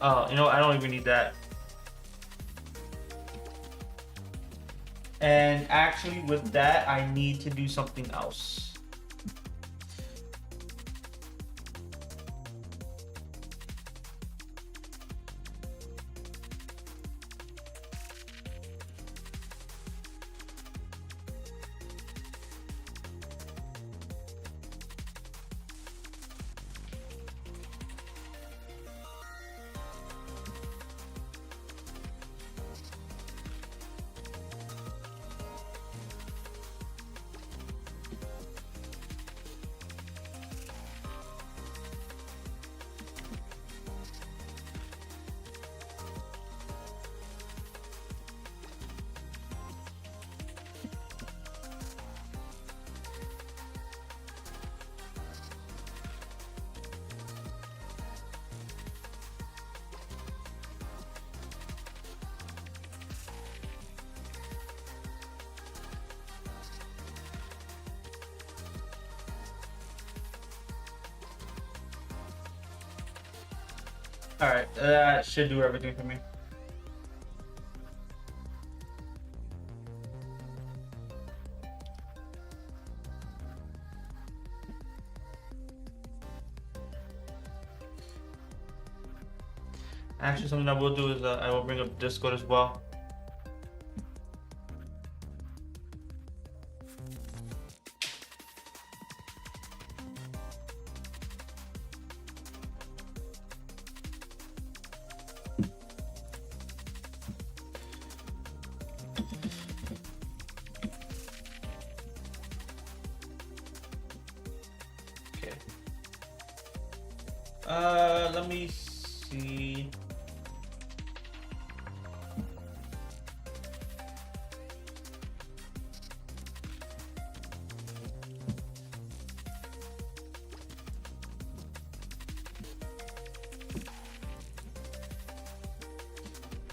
You know, I don't even need that. And actually, with that, I need to do something else. All right, that should do everything for me. Actually, something I will do is I will bring up Discord as well. Okay. Let me see.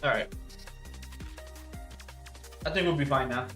All right. I think we'll be fine now.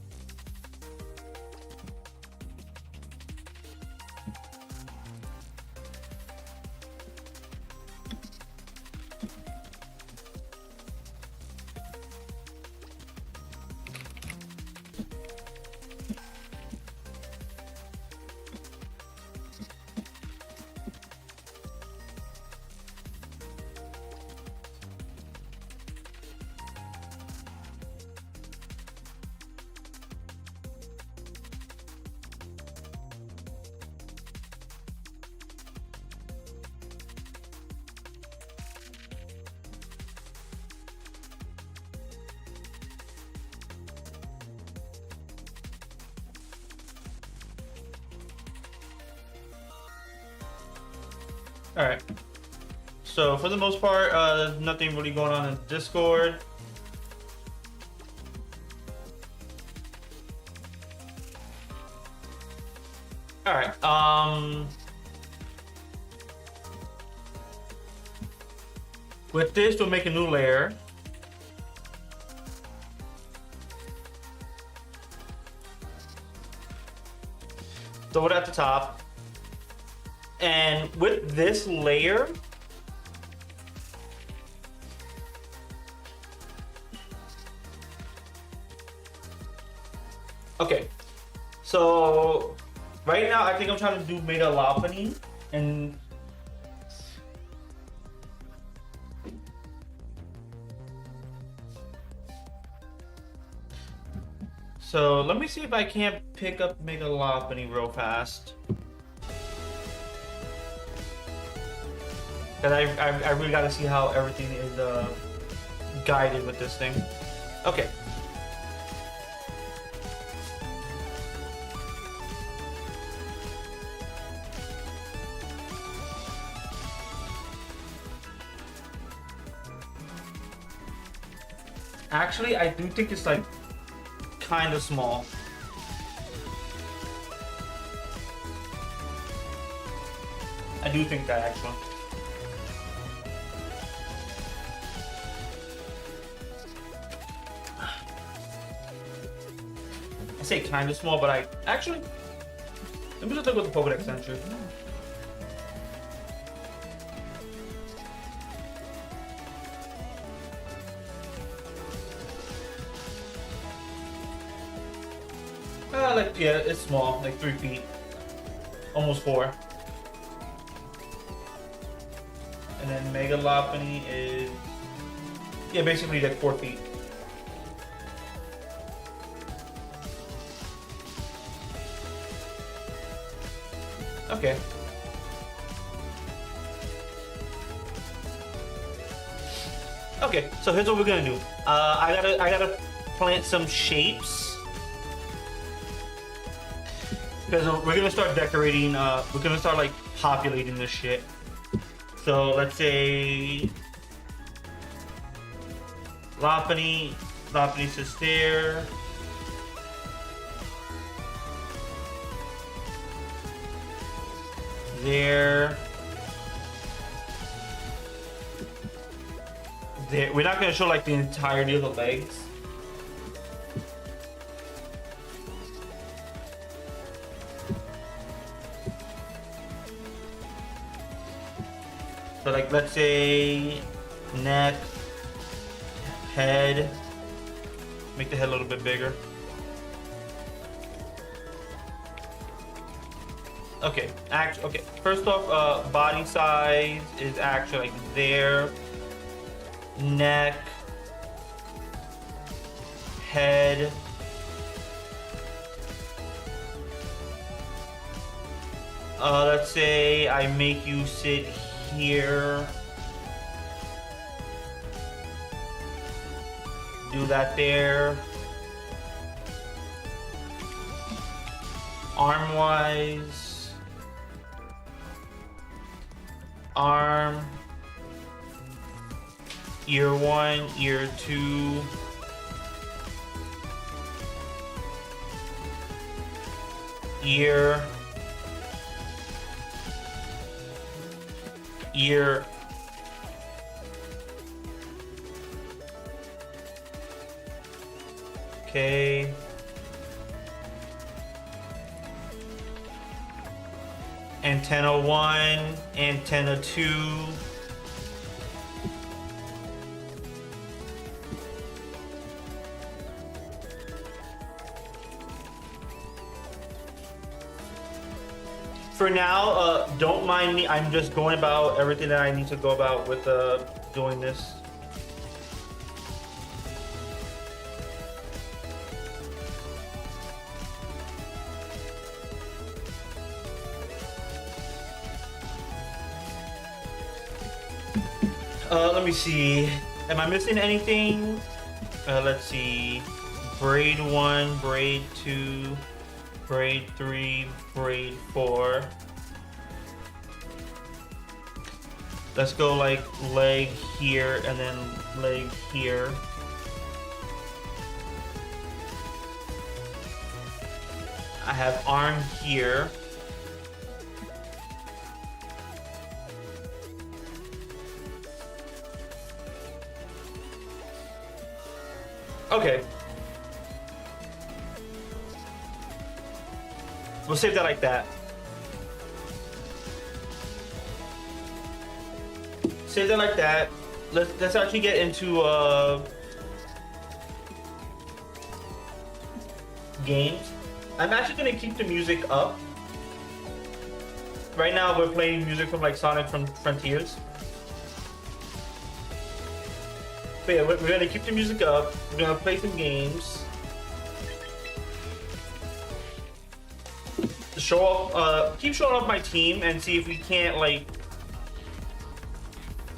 All right. So for the most part, there's nothing really going on in Discord. All right. With this, we'll make a new layer. Throw it at the top. And with this layer, okay, so right now I think I'm trying to do megalopony, and so let me see if I can't pick up megalopony real fast. Cause I really gotta see how everything is guided with this thing. Okay. Actually, I do think it's like kind of small. I do think that actually. I say kind of small, but I actually, let me just look what the Pokedex entry. like, yeah, it's small, like 3 feet. Almost 4. And then Megalopony is, yeah, basically like 4 feet. Okay. Okay, so here's what we're gonna do. I gotta plant some shapes because we're gonna start decorating. We're gonna start like populating this shit. So let's say Lopunny sits there. There. We're not gonna show like the entirety of the legs. So like, let's say neck, head. Make the head a little bit bigger. Okay, okay. First off, body size is actually like there. Neck, head, let's say I make you sit here. Do that there. Arm wise, arm. Ear 1, ear 2. Ear. Ear. Okay. Antenna 1, antenna 2. For now, don't mind me. I'm just going about everything that I need to go about with doing this. Let me see. Am I missing anything? Let's see. Braid 1, braid 2. Braid 3, braid 4. Let's go like leg here and then leg here. I have arm here. Okay. We'll save that like that. Save that like that. Let's actually get into games. I'm actually gonna keep the music up. Right now we're playing music from like Sonic from Frontiers. But yeah, we're gonna keep the music up. We're gonna play some games. Show off, keep showing off my team and see if we can't, like,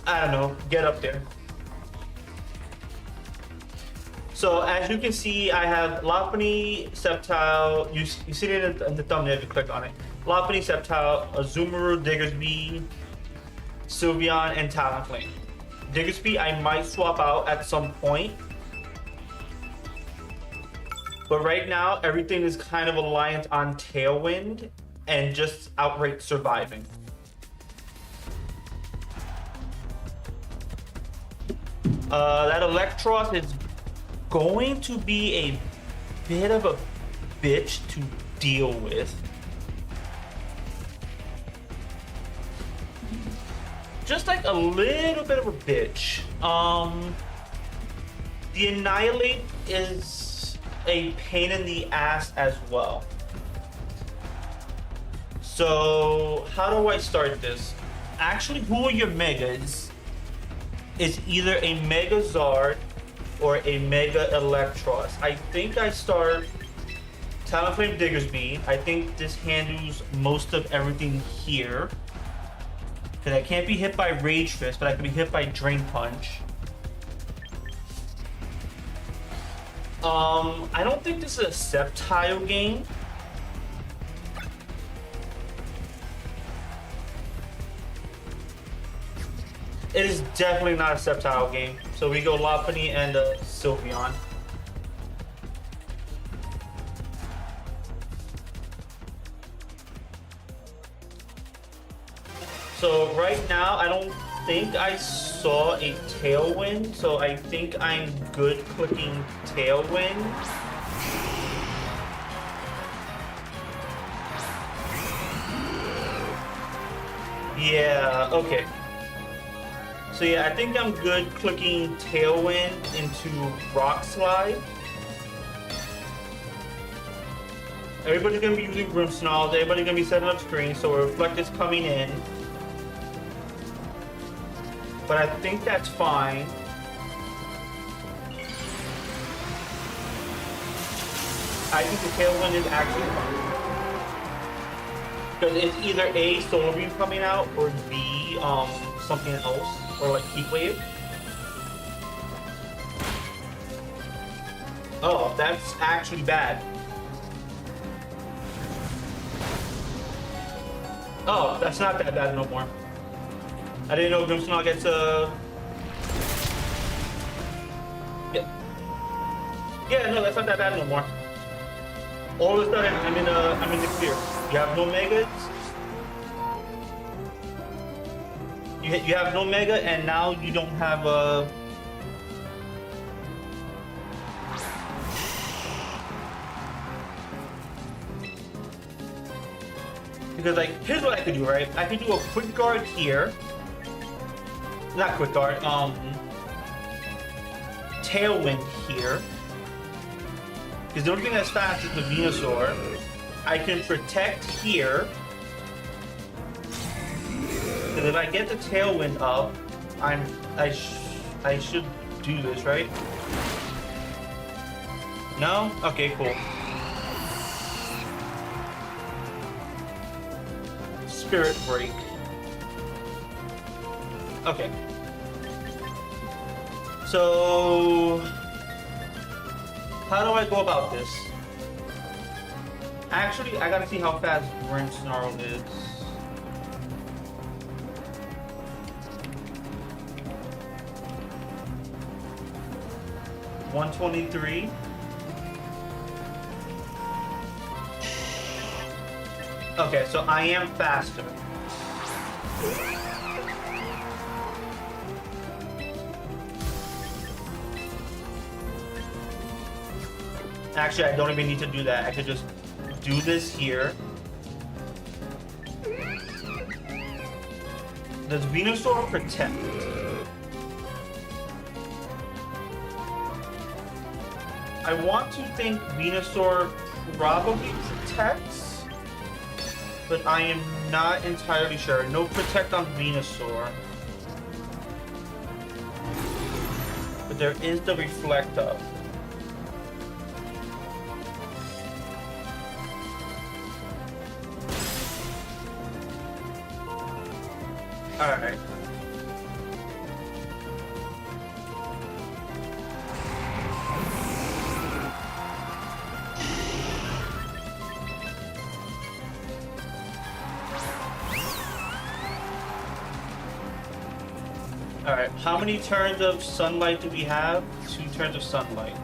I don't know, get up there. So as you can see, I have Lopunny, Sceptile. You see it in the thumbnail if you click on it. Lopunny, Sceptile, Azumarill, Diggersby, Sylveon, and Talonflame. Diggersby I might swap out at some point. But right now, everything is kind of reliant on Tailwind and just outright surviving. That Electros is going to be a bit of a bitch to deal with. Just like a little bit of a bitch. The Annihilate is a pain in the ass as well. So how do I start this? Actually, who are your megas? It's either a Mega Zard or a Mega Electros. I think I start Talonflame Diggersby. I think this handles most of everything here. Because I can't be hit by Rage Fist, but I can be hit by Drain Punch. I don't think this is a Sceptile game. It is definitely not a Sceptile game. So we go Lopunny and Sylveon. So right now, I don't think I saw a Tailwind, so I think I'm good clicking Tailwind. Yeah, okay. So yeah, I think I'm good clicking Tailwind into Rock Slide. Everybody's gonna be using Grimmsnarls, everybody's gonna be setting up screens, so Reflect is coming in. But I think that's fine. I think the Tailwind is actually fine. Because it's either A, Solar Beam coming out, or B, something else. Or like Heat Wave. Oh, that's actually bad. Oh, that's not that bad no more. I didn't know Grimmsnarl gets Yeah, no, that's not that bad no more. All of a sudden, I'm in the clear. You have no megas. You have no mega, and now you don't have a. Because like, here's what I could do, right? I could do a quick guard here. Not quick guard. Tailwind here. Because the only thing that's fast is the Venusaur. I can protect here. Because if I get the Tailwind up, I should do this, right? No? Okay, cool. Spirit Break. Okay. So how do I go about this? Actually, I gotta see how fast Grimmsnarl is. $123. Okay, so I am faster. Actually, I don't even need to do that. I could just do this here. Does Venusaur protect? I want to think Venusaur probably protects, but I am not entirely sure. No protect on Venusaur. But there is the Reflect up. Alright. Alright, how many turns of sunlight do we have? 2 turns of sunlight.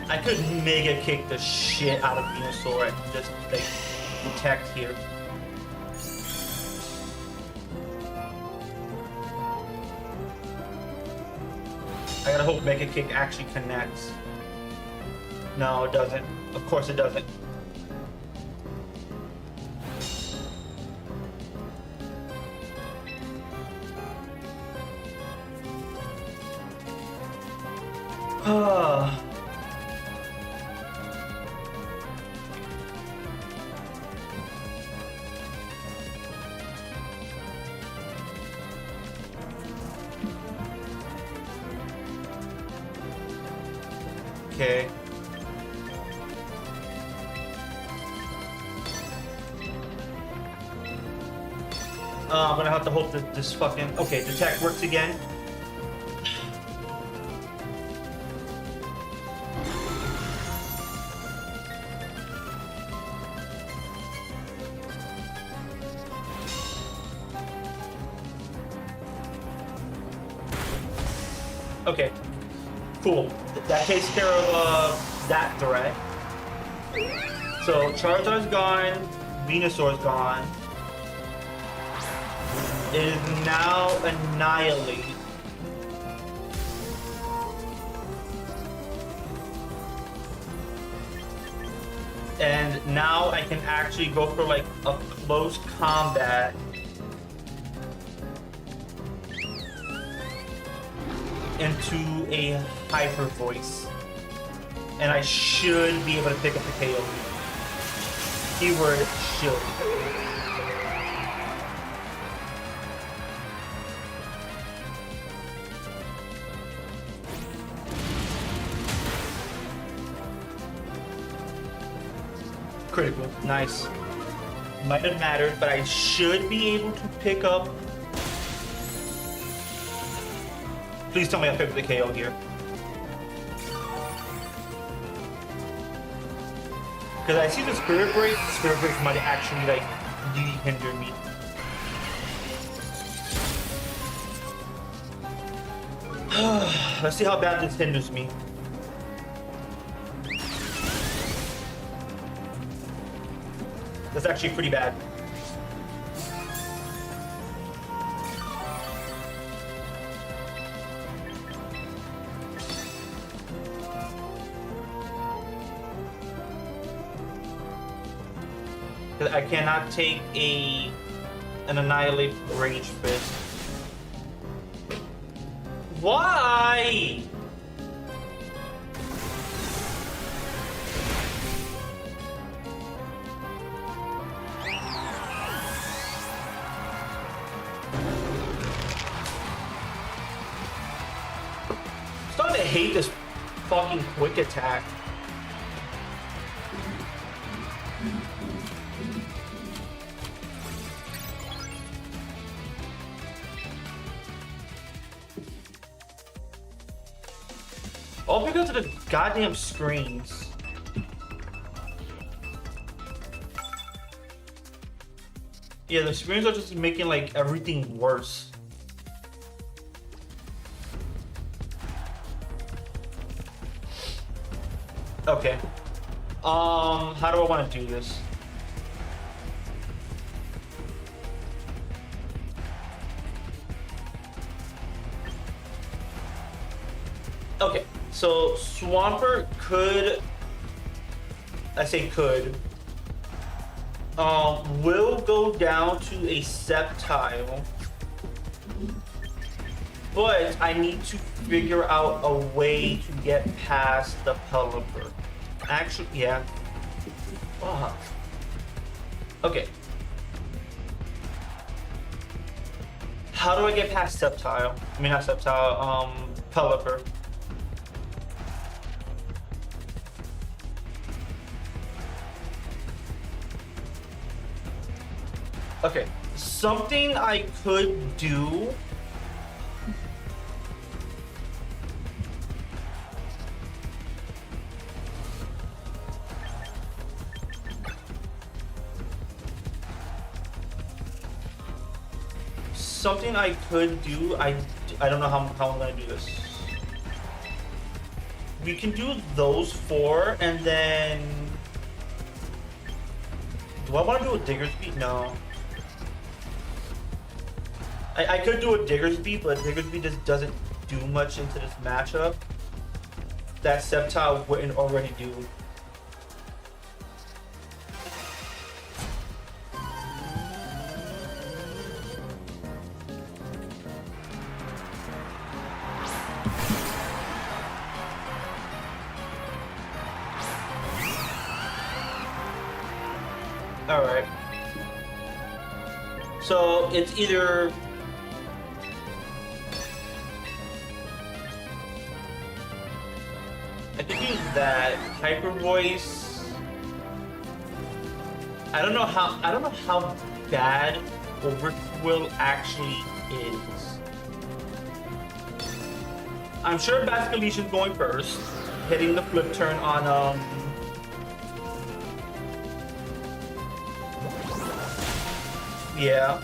I could mega kick the shit out of Venusaur and just like protect here. I gotta hope Mega Kick actually connects. No, it doesn't. Of course it doesn't. Okay. I'm gonna have to hope that this fucking... Okay, the tech works again. Okay, cool. That takes care of that threat. So Charizard's gone, Venusaur's gone. It is now Annihilate. And now I can actually go for like a close combat. Into a Hyper Voice. And I should be able to pick up the KO. Keyword should. Critical. Nice. Might have mattered, but I should be able to pick up. Please tell me I picked up the KO here. Because I see the Spirit Break. Spirit Break might actually like really hinder me. Let's see how bad this hinders me. That's actually pretty bad. I cannot take an Annihilate Rage Fist. Why? I'm starting to hate this fucking quick attack. All because of the goddamn screens. Yeah, the screens are just making like everything worse. Okay. How do I want to do this? Okay. So Swampert could, I say could, will go down to a Sceptile, but I need to figure out a way to get past the Pelipper. Actually, yeah. Fuck. Okay. How do I get past Sceptile? I mean, not Sceptile, Pelipper. Okay, something I could do. Something I could do. I don't know how I'm gonna do this. We can do those four, and then. Do I want to do a Diggersby? No. I could do a Diggersby, but Diggersby just doesn't do much into this matchup that Sceptile wouldn't already do. Alright. So it's either... I could use that. Hyper Voice. I don't know how bad Overquill actually is. I'm sure Basculician's going first, hitting the flip turn on yeah.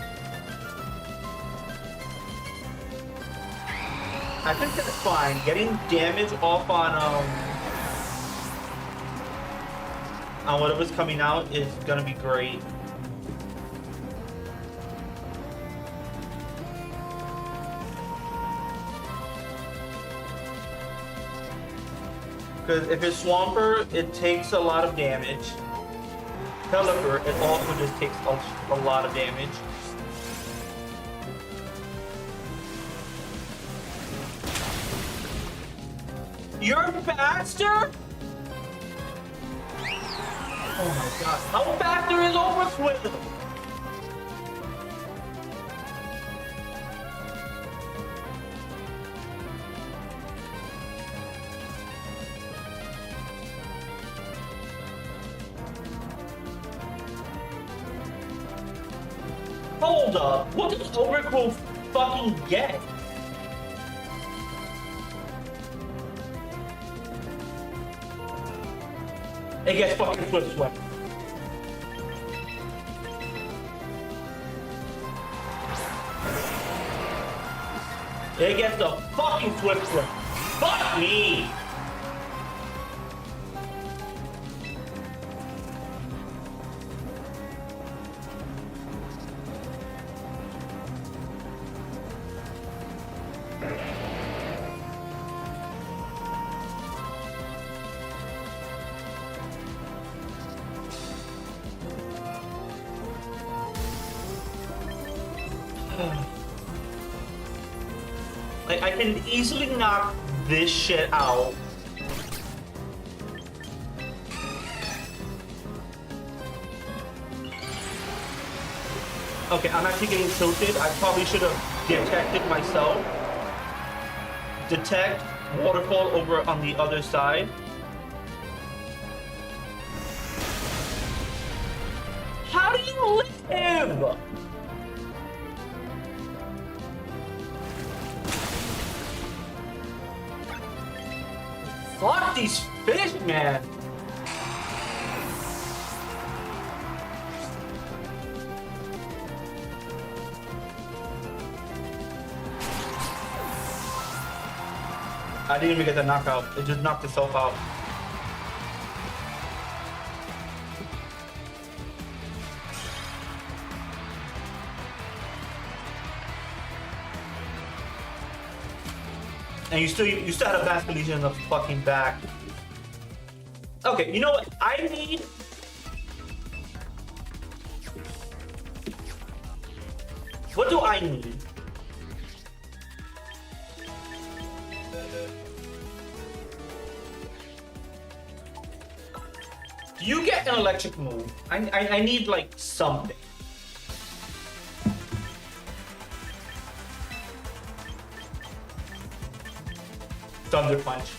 I think that's fine. Getting damage off on whatever's coming out is gonna be great. Because if it's Swamper, it takes a lot of damage. Pelipper, it also just takes a lot of damage. You're faster? Oh my god. How faster is Overquill? Hold up. What does Overquill fucking get? It gets fucking flip swept. It gets the fucking flip swept. Fuck me! Like, I can easily knock this shit out. Okay, I'm actually getting tilted. I probably should have detected myself. Detect, waterfall over on the other side. How do you live? Fuck these fish, man. I didn't even get the knockout. It just knocked itself out. And you still had a Basculician in the fucking back. Okay, you know what? I need... What do I need? You get an electric move. I need like something. Thunder Punch.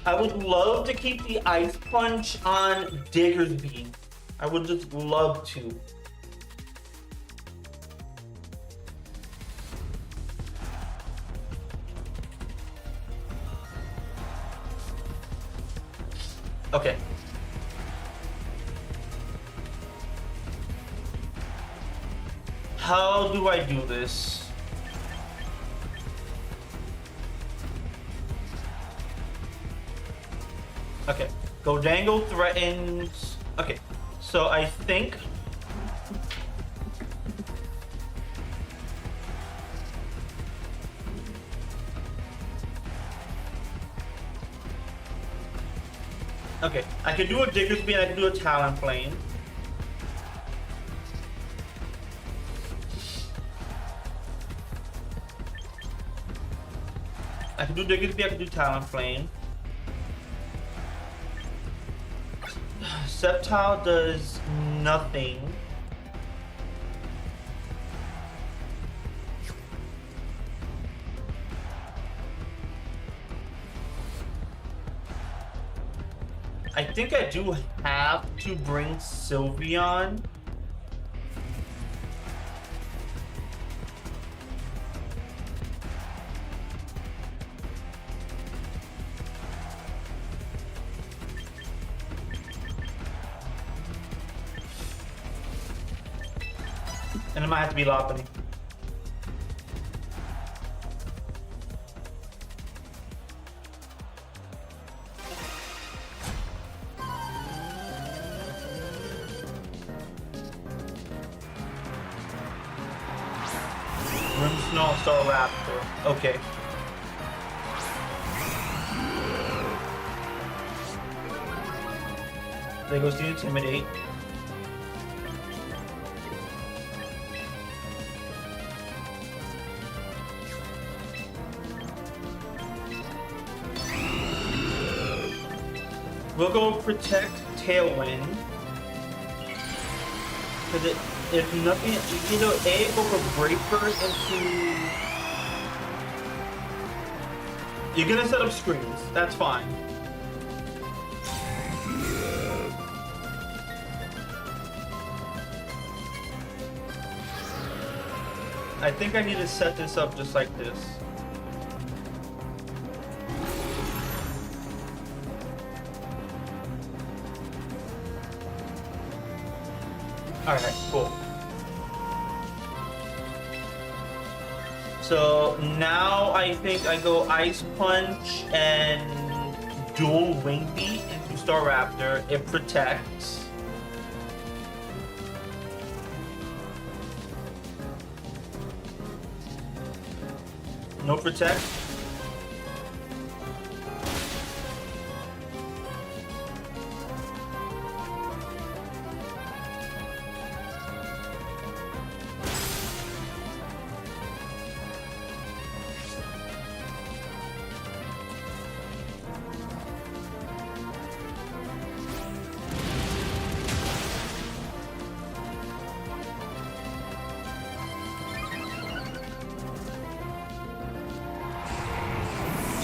I would love to keep the Ice Punch on Diggersby. I would just love to. Okay. How do I do this? Okay. Gholdengo threatens... Okay. So I think... Okay, I can do a Diggersby and I can do a Talonflame. I can do Diggersby, I can do Talonflame. Sceptile does nothing. I think I do have to bring Sylveon. And it might have to be Lopunny. Grimmsnarl, Staraptor. Okay. There goes the Intimidate. We'll go Protect Tailwind. Because if nothing, either A, go for Brave Bird into... You're gonna set up screens. That's fine. I think I need to set this up just like this. Alright, cool. So now I think I go Ice Punch and dual Wing Beat into Staraptor. It protects. No protect.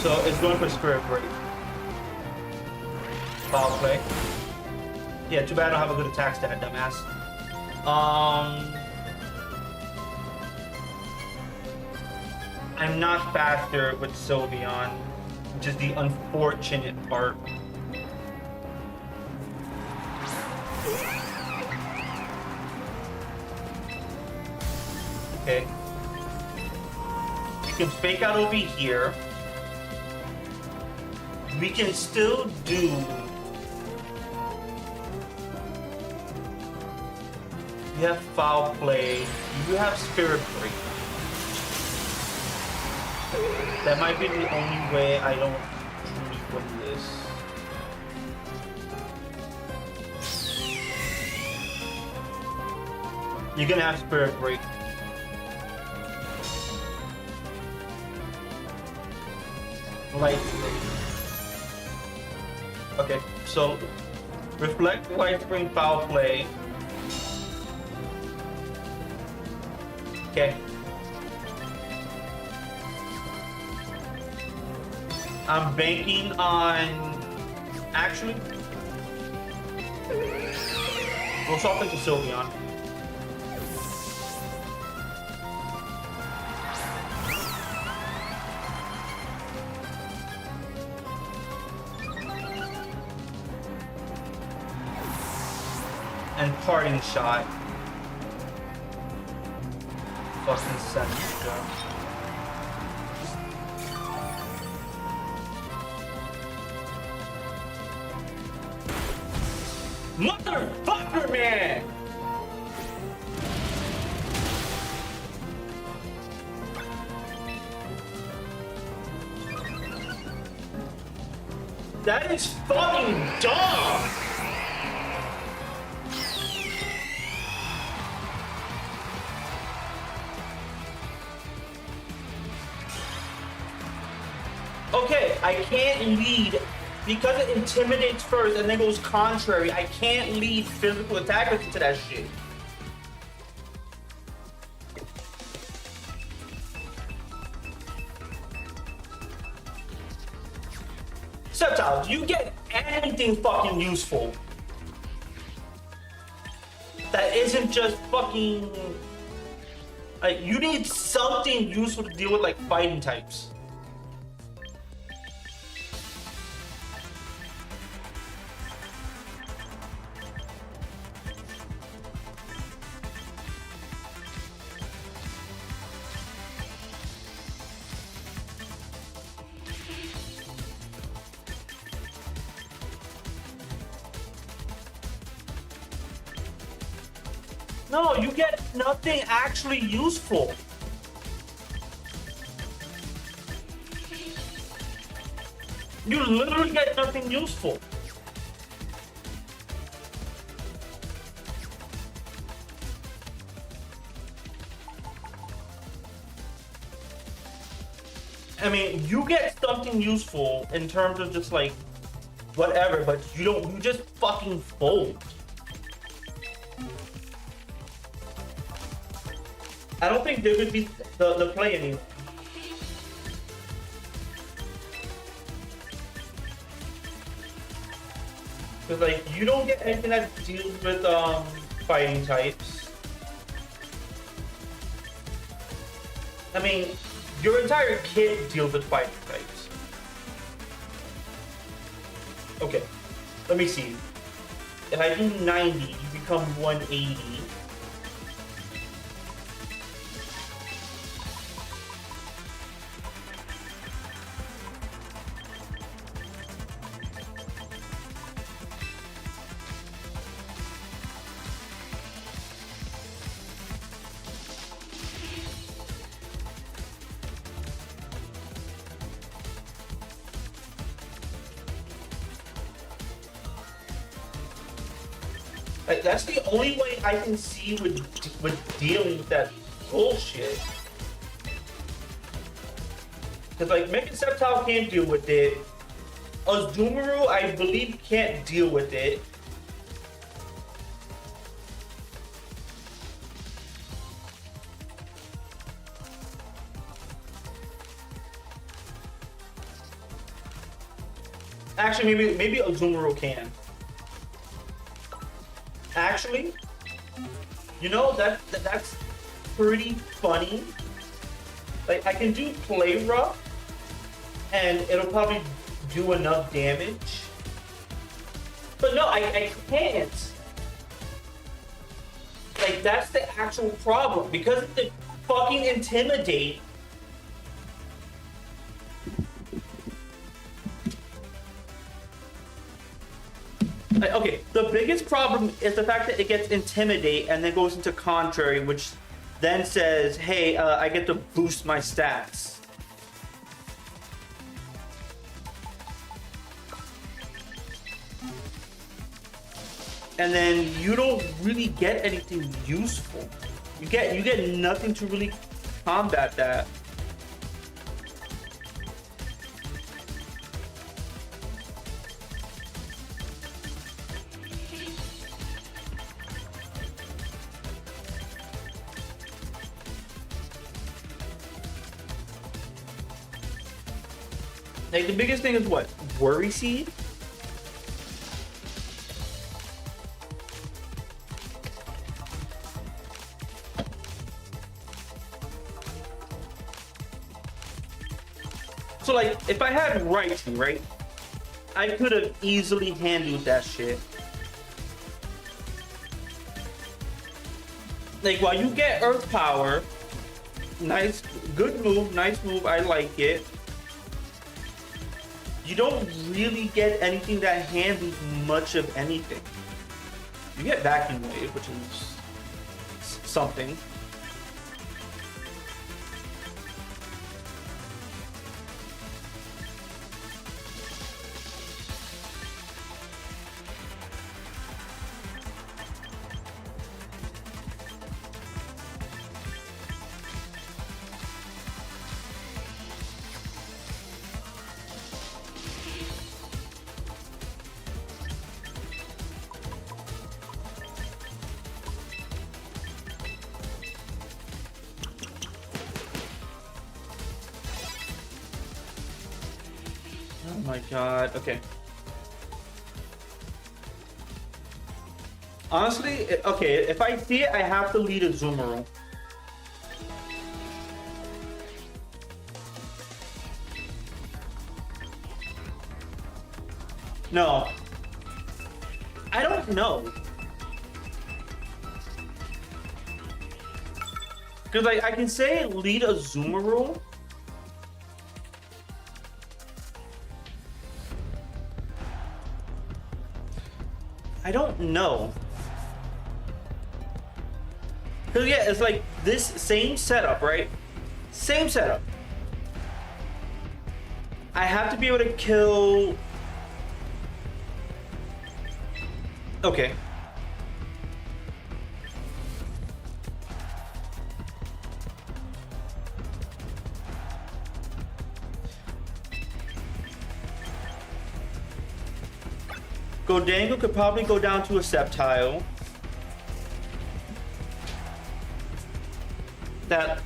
So it's going for Spirit Break. Foul play. Yeah, too bad I don't have a good attack stat, dumbass. I'm not faster with Sylveon, which is the unfortunate part. Okay. You can fake out over here. We can still do... You have Foul Play. You have Spirit Break. That might be the only way I don't truly win this. You're gonna have Spirit Break. Light Spring. Okay, so Reflect, Light Spring, Foul Play. Okay. I'm banking on... Actually... We'll swap into Sylveon. And Parting Shot. Fucking Sensor. Motherfucker, man! That is fucking dumb! Okay, I can't lead because it intimidates first and then goes contrary. I can't lead physical attackers into that shit. Septile, do you get anything fucking useful that isn't just fucking... Like, you need something useful to deal with, like, fighting types. No, you get nothing actually useful. You literally get nothing useful. I mean, you get something useful in terms of just like whatever, but you just fucking fold. I don't think there would be the play anymore. Because like you don't get anything that deals with fighting types. I mean, your entire kit deals with fighting types. Okay, let me see. If I do 90, you become 180. Like, that's the only way I can see with dealing with that bullshit. Because, like, Mechaceptile can't deal with it. Azumarill, I believe, can't deal with it. Actually, maybe Azumarill can. Actually, you know, that's pretty funny. Like, I can do Play Rough, and it'll probably do enough damage. But no, I can't. Like, that's the actual problem. Because of the fucking Intimidate, okay, the biggest problem is the fact that it gets Intimidate and then goes into Contrary, which then says, hey, I get to boost my stats. And then you don't really get anything useful. You get nothing to really combat that. Like, the biggest thing is what? Worry Seed? So, like, if I had Writing, right? I could have easily handled that shit. Like, while you get Earth Power, nice, good move, nice move, I like it. You don't really get anything that handles much of anything. You get Vacuum Wave, which is something. my god. Okay. Honestly, okay, if I see it, I have to lead a Zoomeroo. No. I don't know. Because like, I can say lead a Zoomeroo. I don't know. Because yeah, it's like this same setup, right? Same setup. I have to be able to kill... Okay. Gholdengo could probably go down to a Sceptile. That...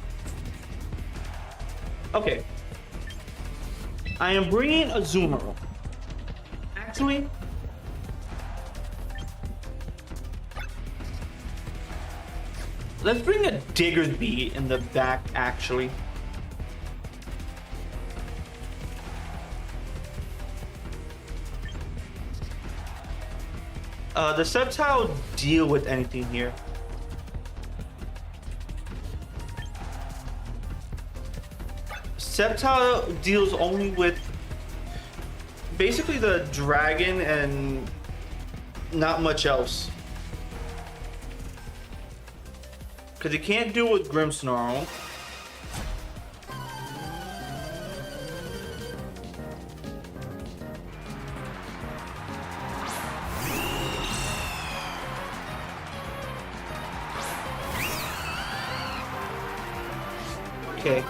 Okay. I am bringing a Zoomeroo. Actually... Let's bring a Diggersby in the back, actually. The Sceptile deal with anything here. Sceptile deals only with basically the dragon and not much else. Because it can't deal with Grimmsnarl. Okay.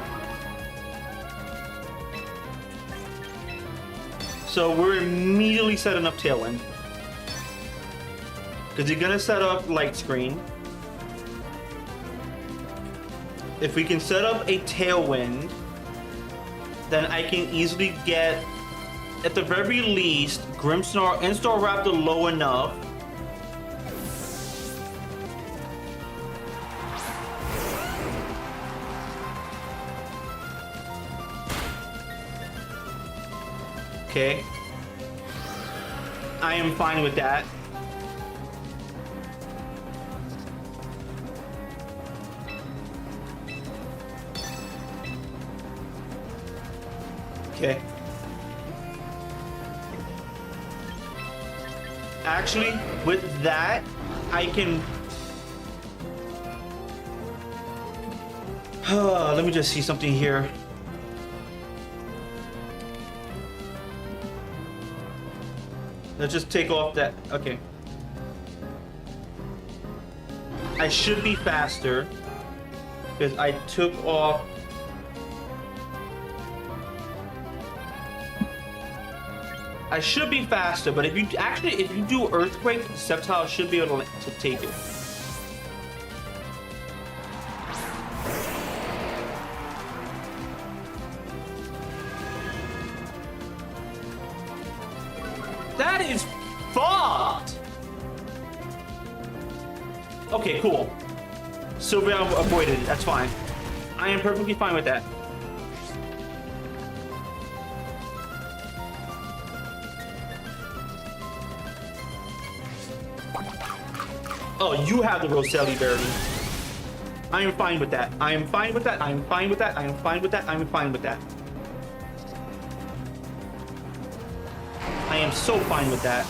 So we're immediately setting up Tailwind. Because you're going to set up Light Screen. If we can set up a Tailwind, then I can easily get, at the very least, Grimmsnarl and Staraptor low enough. Okay. I am fine with that. Okay. Actually, with that, I can... let me just see something here. Let's just take off that. Okay. I should be faster because I took off. I should be faster, but if you do Earthquake, Sceptile should be able to take it. That is fucked! Okay, cool. Sylvia avoided it, that's fine. I am perfectly fine with that. Oh, you have the Roselli Berry. I am fine with that. I am fine with that. I am fine with that. I am fine with that. I am fine with that. I am so fine with that.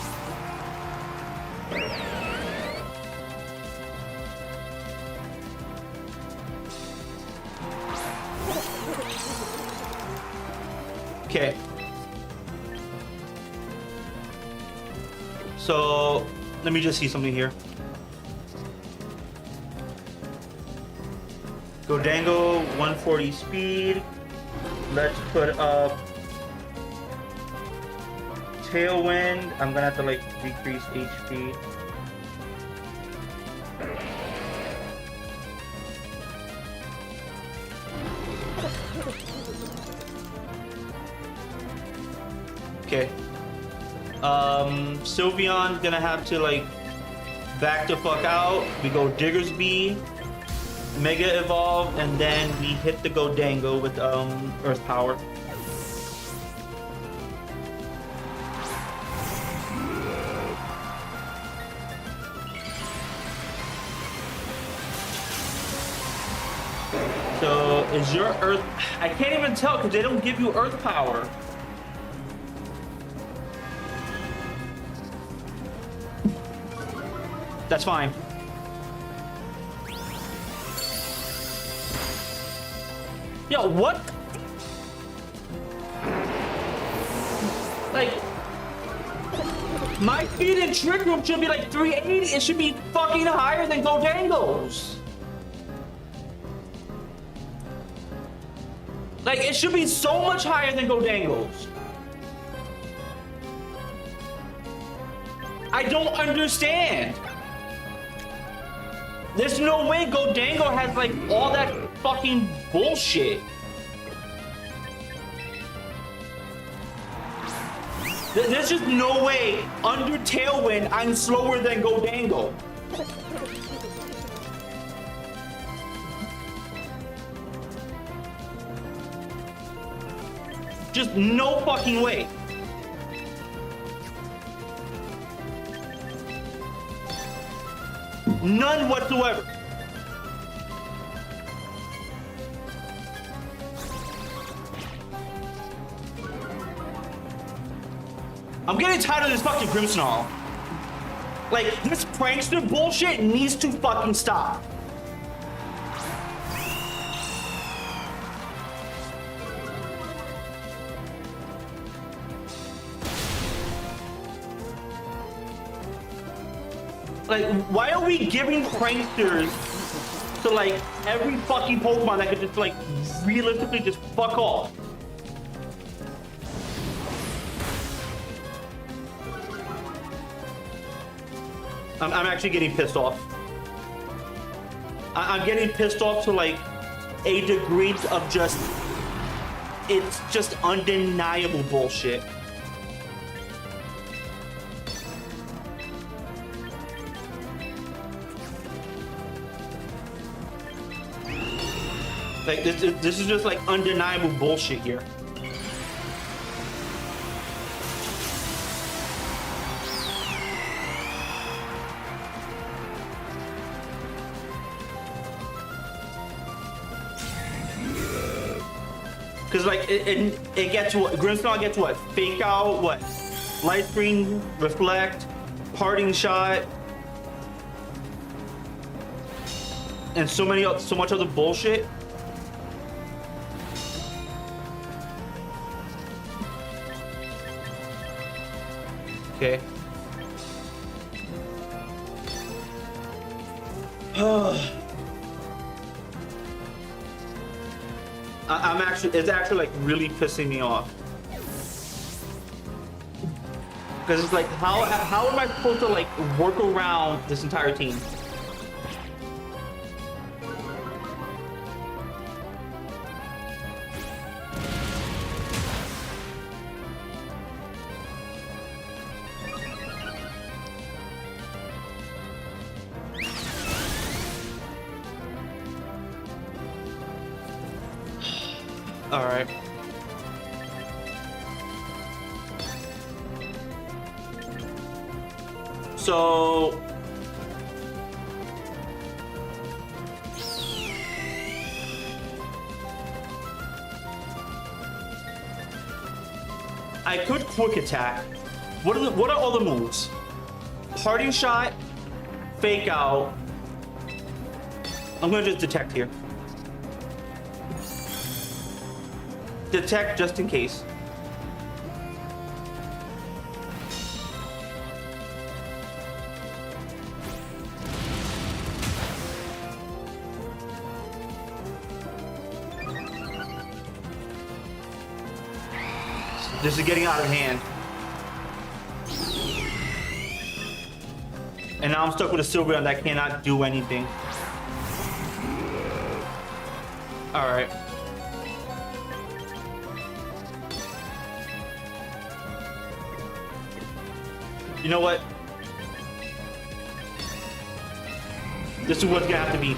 Okay. So, let me just see something here. Gholdengo, 140 speed. Let's put up Tailwind. I'm gonna have to like decrease HP. Okay. Sylveon's gonna have to like back the fuck out. We go Diggersby, Mega Evolve, and then we hit the Godango with Earth Power. So is your Earth? I can't even tell because they don't give you Earth Power. That's fine. Yo, what? Like, my speed and trick room should be like 380. It should be fucking higher than Godango's. Like, it should be so much higher than Godango's. I don't understand. There's no way Godango has like all that fucking bullshit. There's just no way under Tailwind I'm slower than Godango. Just no fucking way. None whatsoever. I'm getting tired of this fucking Grimmsnarl. Like, this prankster bullshit needs to fucking stop. Like, why are we giving pranksters to like every fucking Pokemon that could just like realistically just fuck off? I'm actually getting pissed off. I'm getting pissed off to like a degree of just, it's just undeniable bullshit. Like, this is just like undeniable bullshit here. Cause like it gets what Grimmsnarl gets what? Fake out, what? Light Screen, Reflect, Parting Shot, and so much other bullshit. Okay. It's actually like really pissing me off. Because it's like, how am I supposed to like work around this entire team? All right. So I could quick attack. What are all the moves? Parting Shot, Fake Out. I'm gonna just detect here. Detect just in case. This is getting out of hand. And now I'm stuck with a Sylveon that cannot do anything. All right. You know what? This is what's gonna have to be.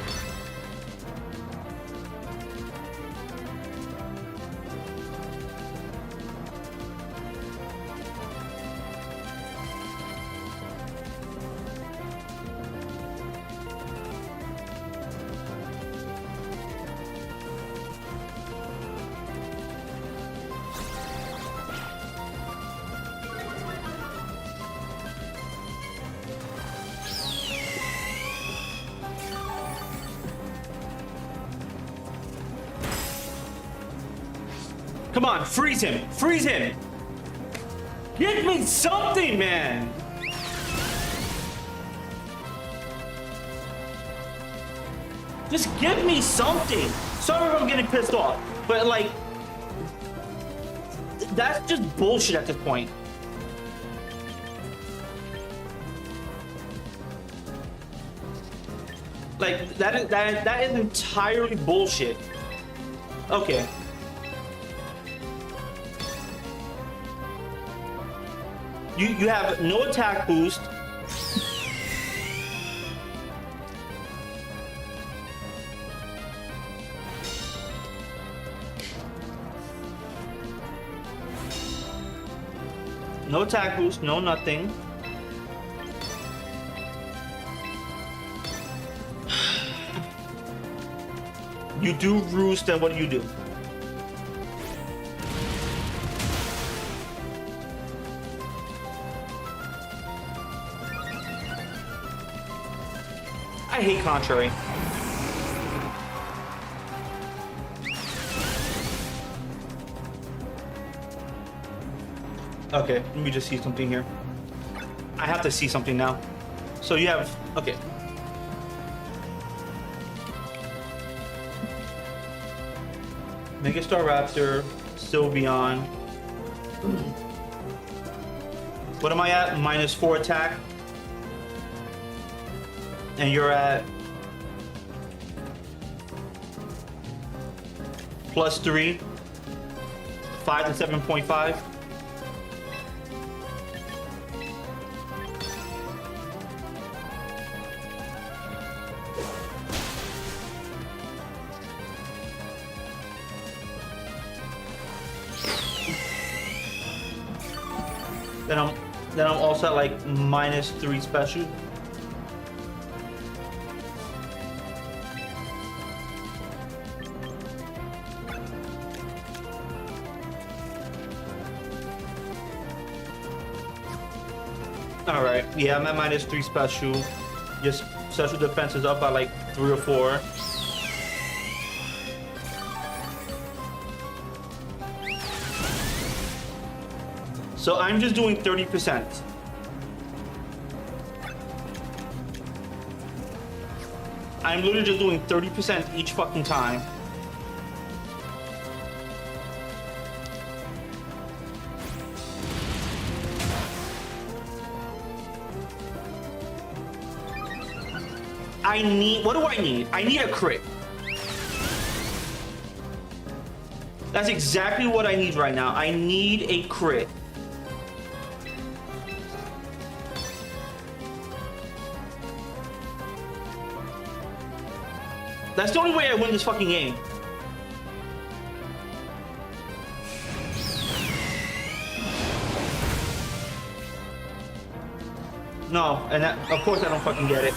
Come on, freeze him! Freeze him! Give me something, man! Just give me something! Sorry if I'm getting pissed off, but like... That's just bullshit at this point. Like, that is entirely bullshit. Okay. You have no attack boost. No attack boost, no nothing. You do roost, and what do you do? I hate contrary. Okay, let me just see something here. I have to see something now. So you have, okay. Megastar Raptor, Sylveon. What am I at? -4 attack. And you're at +3, 5 to 7.5. Then I'm also at like -3 special. Alright, yeah, I'm at -3 special. Your special defense is up by like 3 or 4. So I'm just doing 30%. I'm literally just doing 30% each fucking time. What do I need? I need a crit. That's exactly what I need right now. I need a crit. That's the only way I win this fucking game. No, and that, of course I don't fucking get it.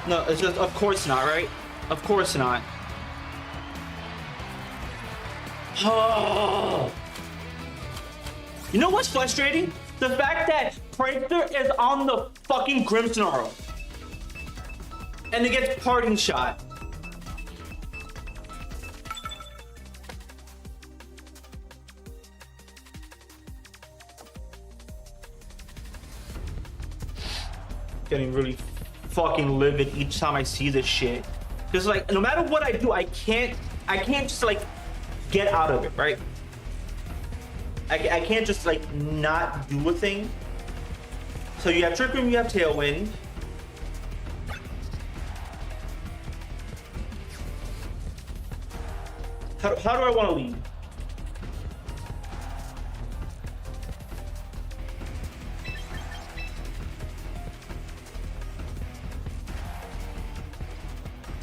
No, it's just, of course not, right? Of course not. Oh. You know what's frustrating? The fact that Prankster is on the fucking Grimmsnarl. And it gets parting shot. Getting really fucking livid each time I see this shit. Cause like, no matter what I do, I can't just like get out of it, right? I can't just like not do a thing. So you have Trick Room, you have Tailwind. How do I want to lead?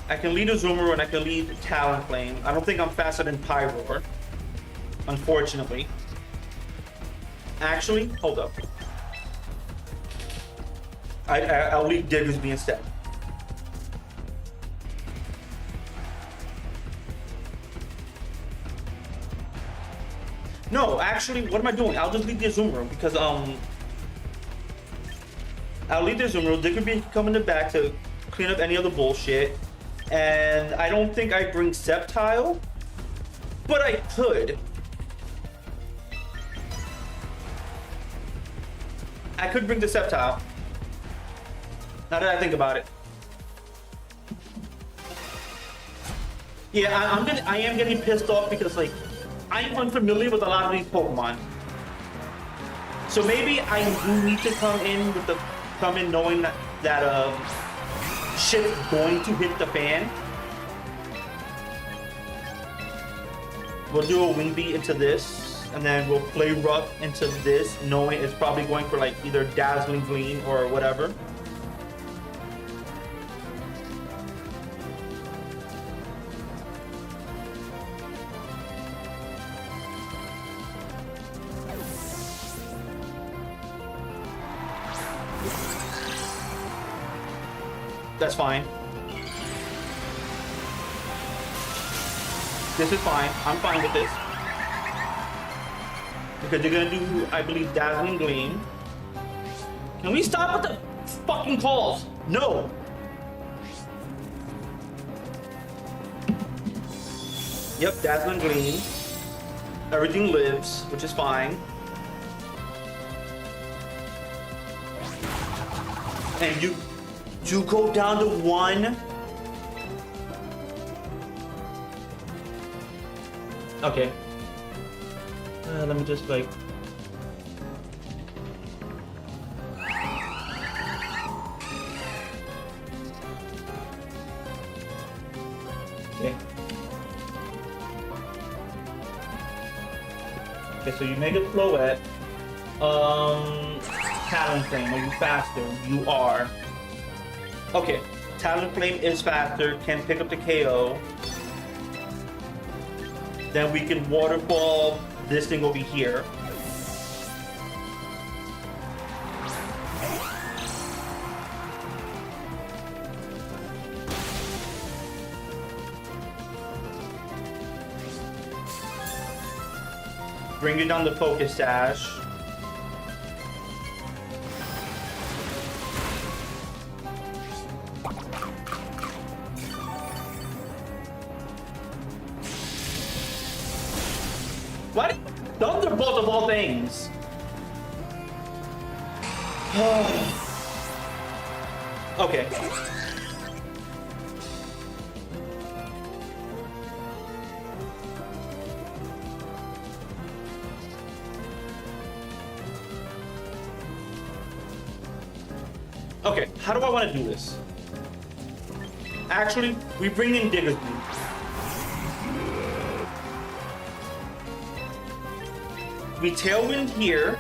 I can lead a Zoomer and I can lead Talonflame. I don't think I'm faster than Pyroar, unfortunately. Actually, hold up. I'll lead Diggersby instead. No, actually, what am I doing? I'll just lead the Azumarill because I'll lead the Azumarill. Diggersby can come in the back to clean up any other bullshit. And I don't think I bring Sceptile, but I could. I could bring the Sceptile. Now that I think about it. Yeah, I am getting pissed off because like I'm unfamiliar with a lot of these Pokemon. So maybe I do need to come in knowing that shit's going to hit the fan. We'll do a Wing Beat into this, and then we'll play Rough into this, knowing it's probably going for like either Dazzling Gleam or whatever. That's fine. This is fine. I'm fine with this. Because you're gonna do, I believe, Dazzling Gleam. Can we stop with the fucking calls? No. Yep, Dazzling Gleam. Everything lives, which is fine. And you go down to 1. Okay. Let me just like. Okay. Okay, so you make a Floette. Talonflame, are you faster? You are. Okay, Talonflame is faster, can pick up the KO. Then we can Waterfall this thing over here. Bring it down to Focus Sash. What? Thunderbolt of all things. Okay. Okay, how do I want to do this? Actually, we bring in Diggersby. We Tailwind here,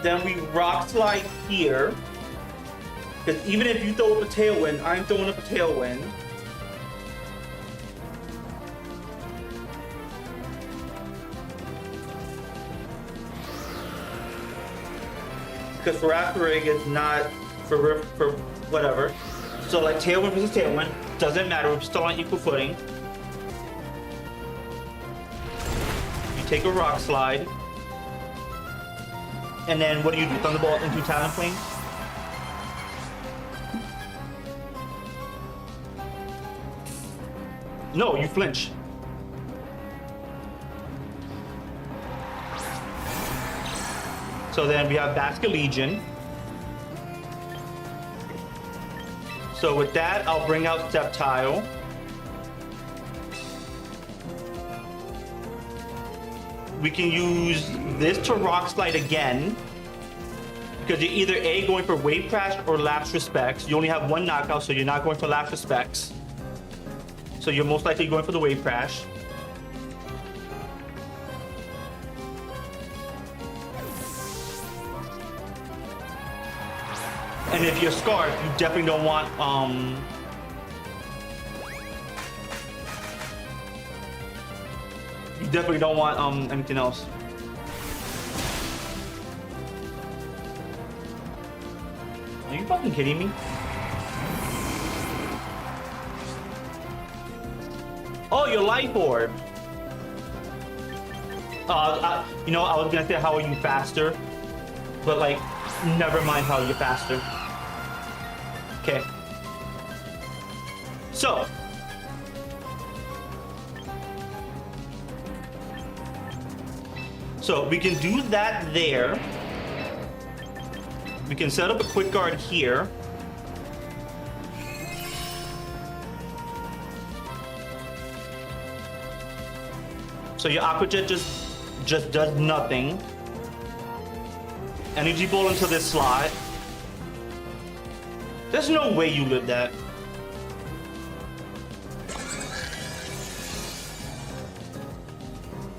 then we Rock Slide here, because even if you throw up a Tailwind, I'm throwing up a Tailwind. Because Ferrothorix is not for whatever. So like Tailwind versus Tailwind, doesn't matter, we're still on equal footing. Take a Rock Slide, and then what do you do? Thunderbolt into Talonflame? No, you flinch. So then we have Basket Legion. So with that, I'll bring out Sceptile. We can use this to Rock Slide again, because you're either A, going for Wave Crash or Lapse Respects. You only have one knockout, so you're not going for Lapse Respects. So you're most likely going for the Wave Crash. And if you're Scarf, you definitely don't want you definitely don't want anything else. Are you fucking kidding me? Oh, your life orb. You know, I was gonna say how are you faster, but like, never mind how you're faster. Okay. So we can do that there. We can set up a quick guard here. So your Aqua Jet just does nothing. Energy Ball into this slot. There's no way you live that.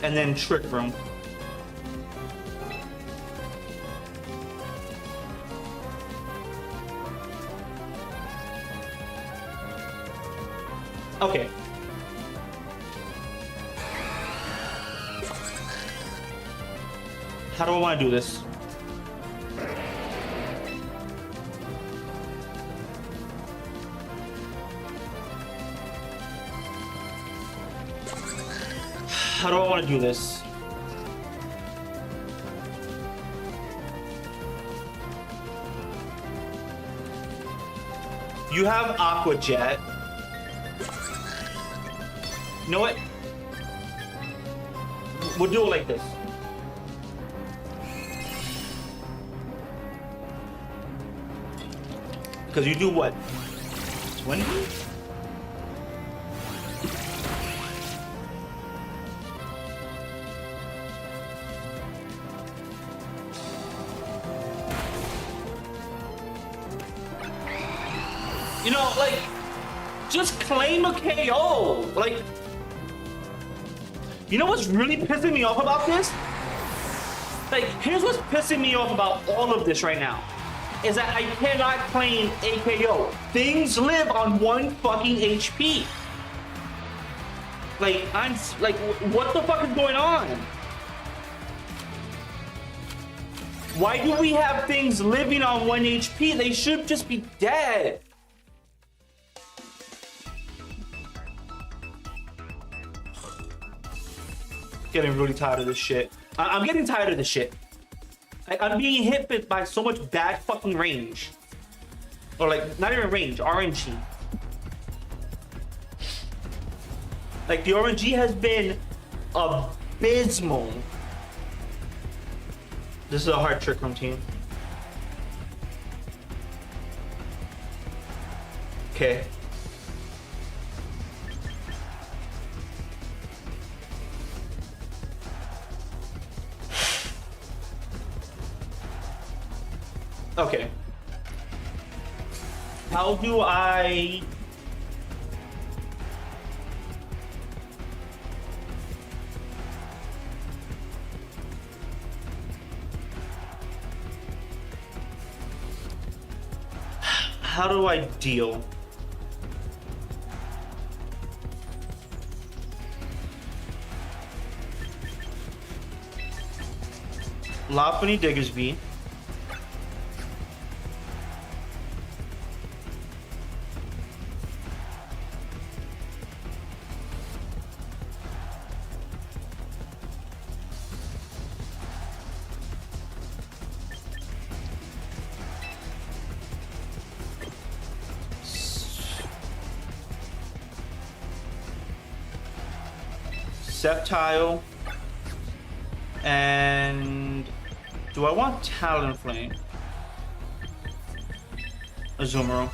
And then Trick Room. Okay. How do I want to do this? How do I want to do this? You have Aqua Jet. You know what? We'll do it like this. Because you do what? 20? You know, like, just claim a KO. Like, you know what's really pissing me off about this? Like, here's what's pissing me off about all of this right now. Is that I cannot claim a KO. Things live on 1 fucking HP. Like, I'm like, what the fuck is going on? Why do we have things living on 1 HP? They should just be dead. Getting really tired of this shit. I'm getting tired of this shit. Like, I'm being hit by so much bad fucking range. Or like, not even range, RNG. Like, the RNG has been abysmal. This is a hard Trick Room team. Okay. Okay. How do I... How do I deal? Lopunny Diggersby. Sceptile, and do I want Talonflame? Azumarill.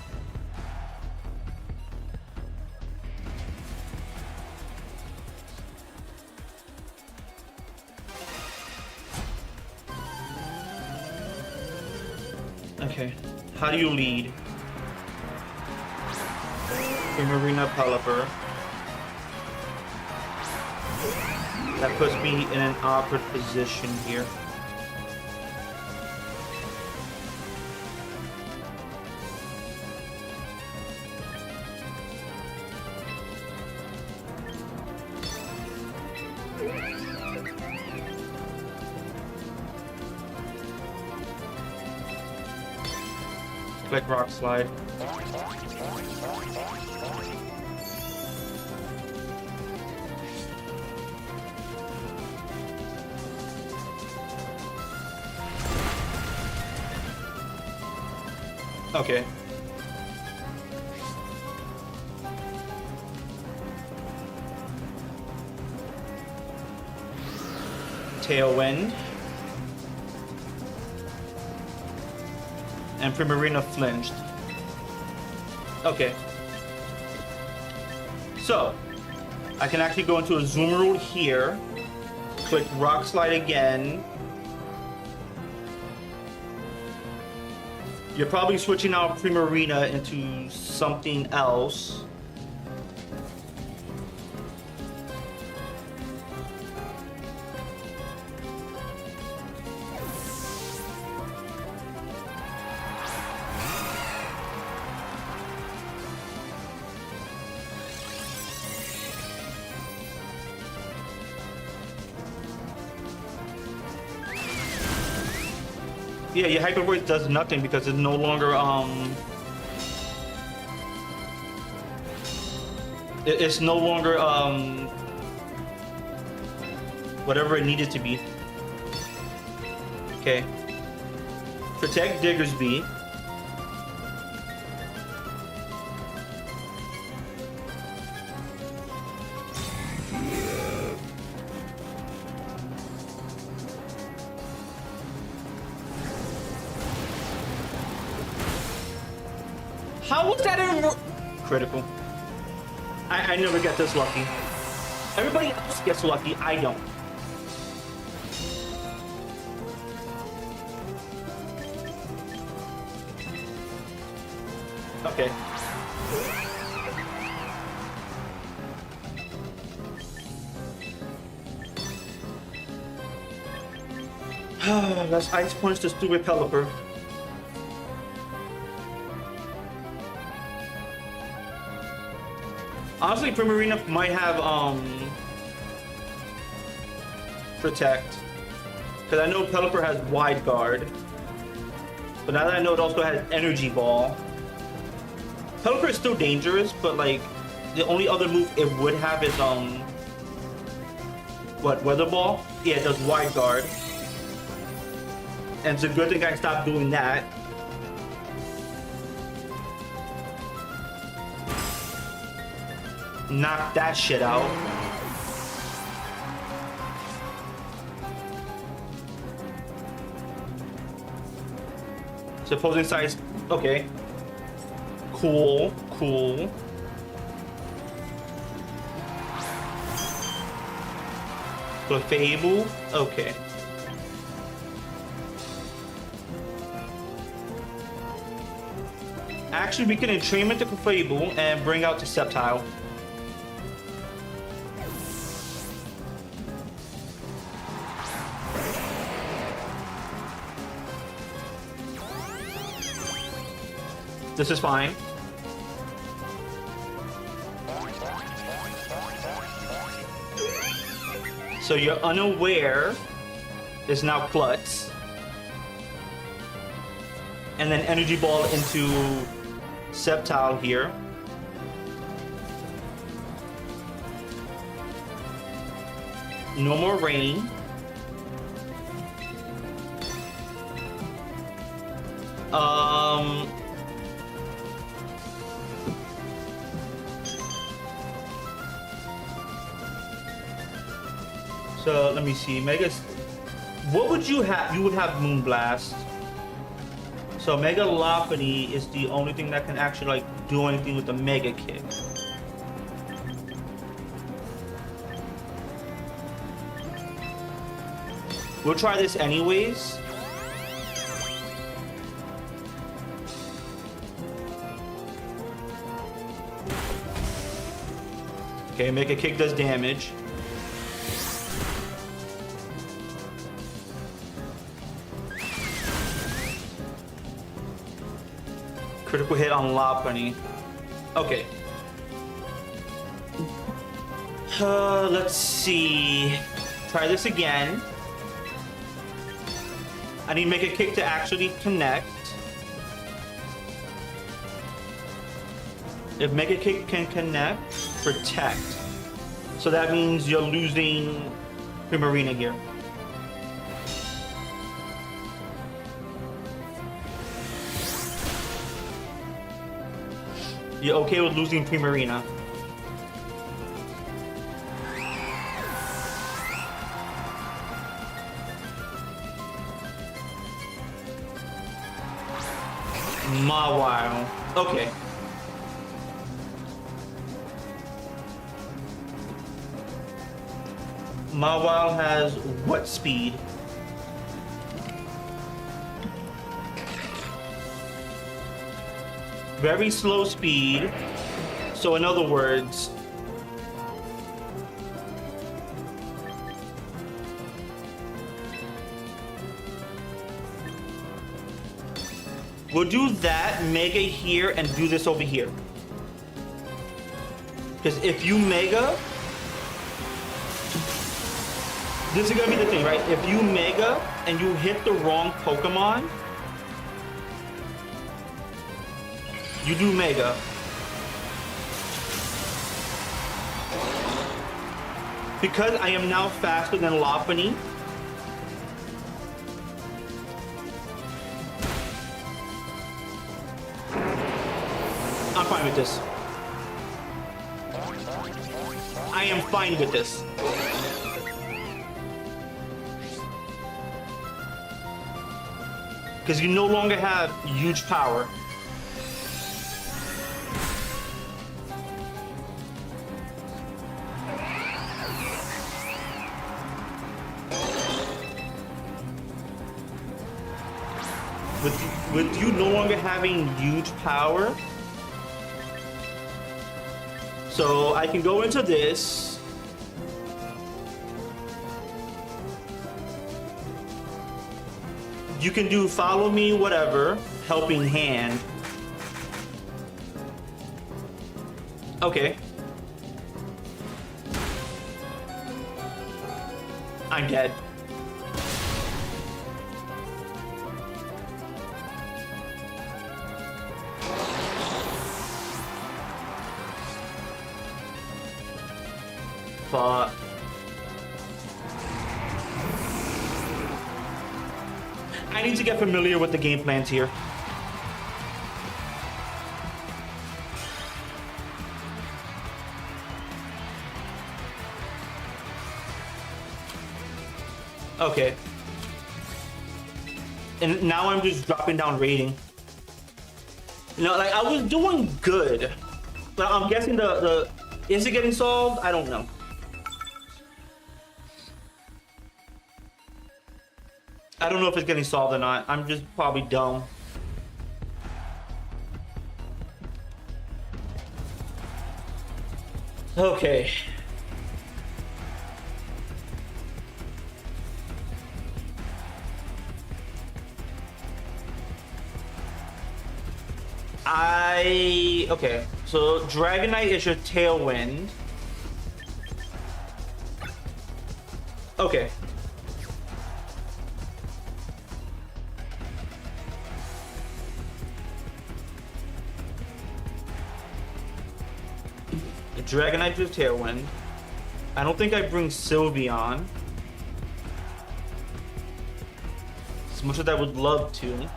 Okay, how do you lead? Primarina Pelipper. That puts me in an awkward position here. Click rock slide. Okay. Tailwind. And Primarina flinched. Okay. So, I can actually go into a zoom rule here. Click rock slide again. You're probably switching out Primarina into something else. Yeah, your hyper voice does nothing because it's no longer it's no longer whatever it needed to be. Okay. Protect Diggersby. How was that even critical? I never get this lucky. Everybody else gets lucky, I don't. Okay. Let's ice punch the stupid Pelipper. Honestly, Primarina might have protect, because I know Pelipper has wide guard, but now that I know it also has energy ball. Pelipper is still dangerous, but like the only other move it would have is what, weather ball? Yeah, it does wide guard, and it's a good thing I stopped doing that. Knock that shit out. Supposing size. Okay. Cool. Cool. Clefable. Okay. Actually, we can entrainment the Clefable and bring out the Sceptile. This is fine. So your unaware is now Klutz. And then energy ball into Sceptile here. No more rain. So let me see, Megas. What would you have? You would have Moonblast. So Mega Lopunny is the only thing that can actually like do anything with the Mega Kick. We'll try this anyways. Okay, Mega Kick does damage. Critical hit on Lopunny. Okay. Let's see. Try this again. I need to make a kick to actually connect. If Mega Kick can connect, protect. So that means you're losing Primarina here. You're okay with losing Primarina. Mawile. Okay. Mawile has what speed? Very slow speed. So in other words, we'll do that, Mega here, and do this over here. Because if you Mega, this is gonna be the thing, right? If you Mega and you hit the wrong Pokemon, you do Mega. Because I am now faster than Lopunny, I'm fine with this. I am fine with this. Because you no longer have huge power. With you no longer having huge power, so I can go into this. You can do follow me, whatever, helping hand. Okay. I'm dead. Fuck. I need to get familiar with the game plans here. Okay. And now I'm just dropping down rating. You know, like I was doing good. But I'm guessing the is it getting solved? I don't know. I don't know if it's getting solved or not. I'm just probably dumb. Okay. Okay. So Dragonite is your Tailwind. Okay. Dragonite with Tailwind. I don't think I bring Sylveon. As much as I would love to.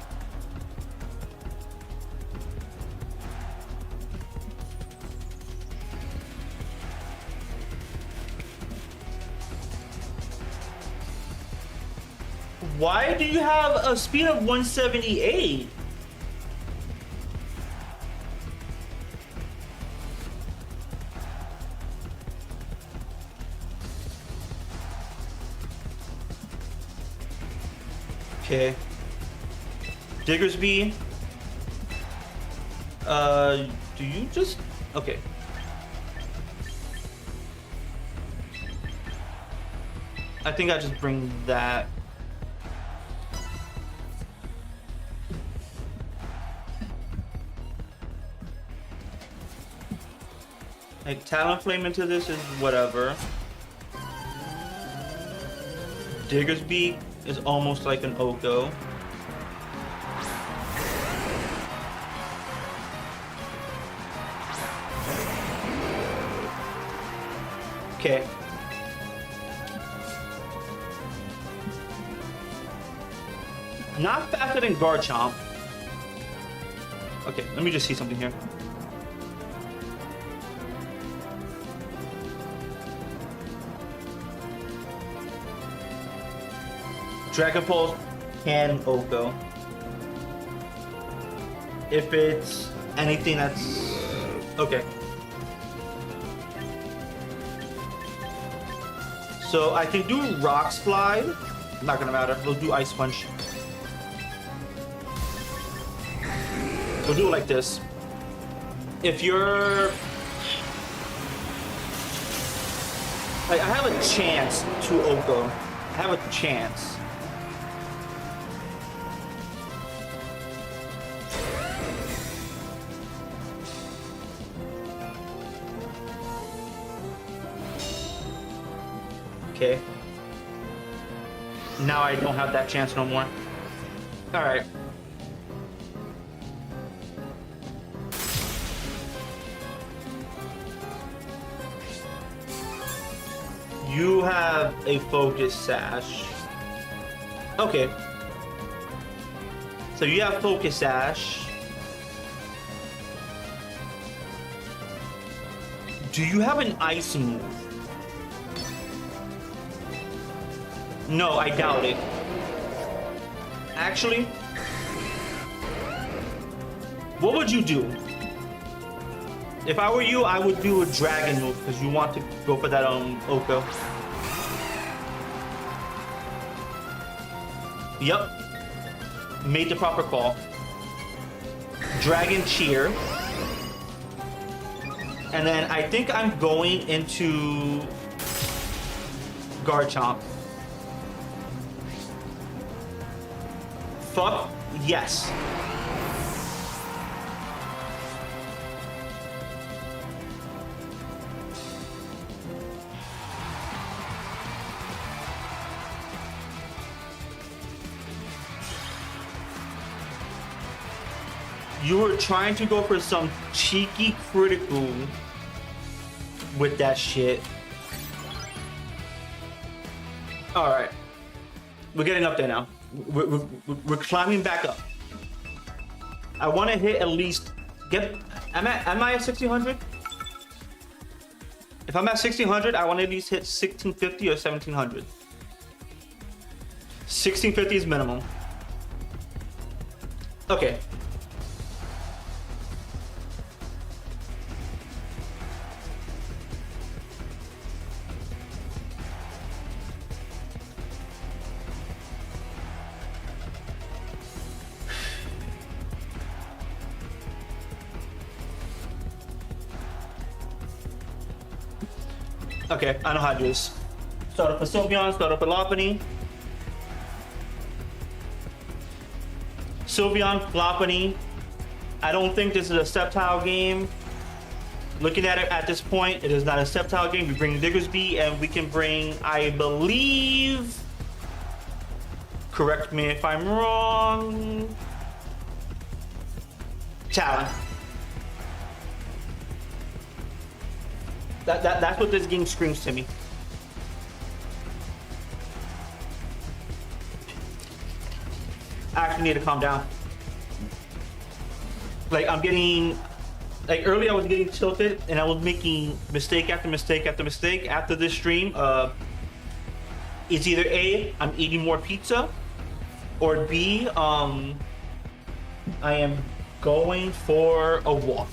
Why do you have a speed of 178? Okay. Diggersby. Do you just... Okay. I think I just bring that. Like Talonflame into this is whatever. Diggersby is almost like an Oko. Okay. Not faster than Garchomp. Okay, let me just see something here. Dragon Pulse can Oko. If it's anything that's... Okay. So I can do Rock Slide. Not gonna matter. We'll do Ice Punch. We'll do it like this. If you're... Like, I have a chance to Oko. I have a chance. Okay. Now I don't have that chance no more. Alright. You have a Focus Sash. Okay. So you have Focus Sash. Do you have an Ice move? No, I doubt it. Actually, what would you do? If I were you, I would do a Dragon move because you want to go for that Oko. Yep. Made the proper call. Dragon Cheer. And then I think I'm going into Garchomp. Fuck yes. You were trying to go for some cheeky critical with that shit. All right, we're getting up there now. We're climbing back up. I want to hit at least get. Am I at 1600? If I'm at 1600, I want to at least hit 1650 or 1700. 1650 is minimum. Okay. Okay, I know how to do this. Start up a Sylveon, start up a Lopunny. Sylveon, Lopunny. I don't think this is a Sceptile game. Looking at it at this point, it is not a Sceptile game. We bring Diggersby and we can bring, I believe, correct me if I'm wrong, Talon. That's what this game screams to me. I actually need to calm down. Like, I'm getting... Like, earlier I was getting tilted, and I was making mistake after mistake after mistake. After this stream, it's either A, I'm eating more pizza, or B, I am going for a walk.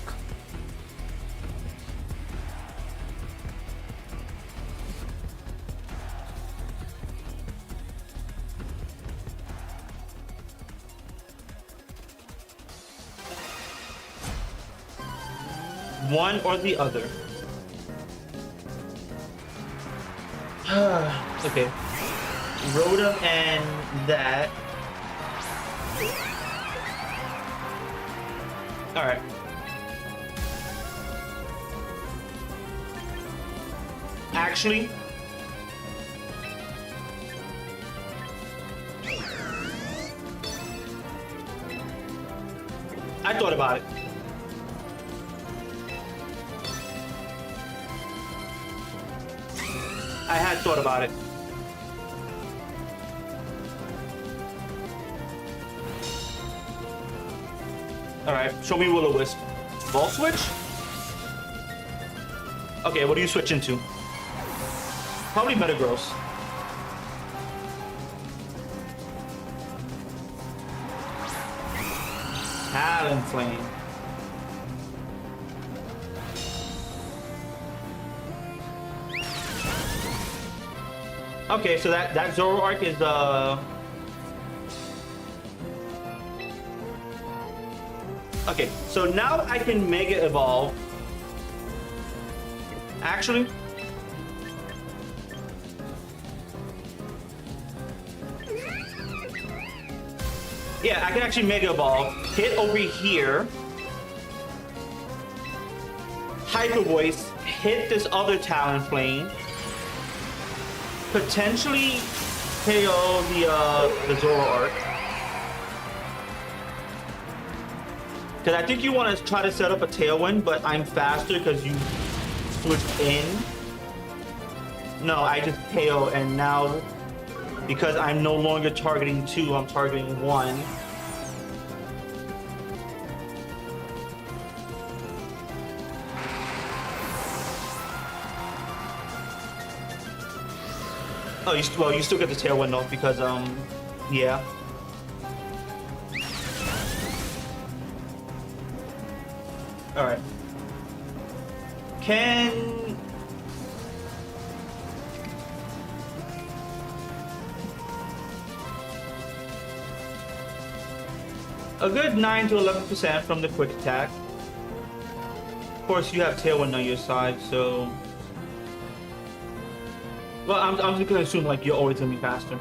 One or the other. Okay. Rotom and that. Alright. Actually, I thought about it. had thought about it. All right, show me Will-O-Wisp. Ball switch? Okay, what do you switch into? Probably Metagross. Talonflame. Okay, so that Zoroark is okay, so now I can Mega Evolve. Actually, yeah, I can actually Mega Evolve, hit over here, Hyper Voice, hit this other Talonflame, potentially KO the Zoroark. Because I think you want to try to set up a Tailwind, but I'm faster because you switch in. No, I just KO, and now because I'm no longer targeting 2, I'm targeting 1. Oh, you still get the Tailwind though, because yeah. All right. Can a good 9 to 11% from the quick attack. Of course, you have Tailwind on your side, so. Well, I'm just gonna assume like you're always gonna be faster.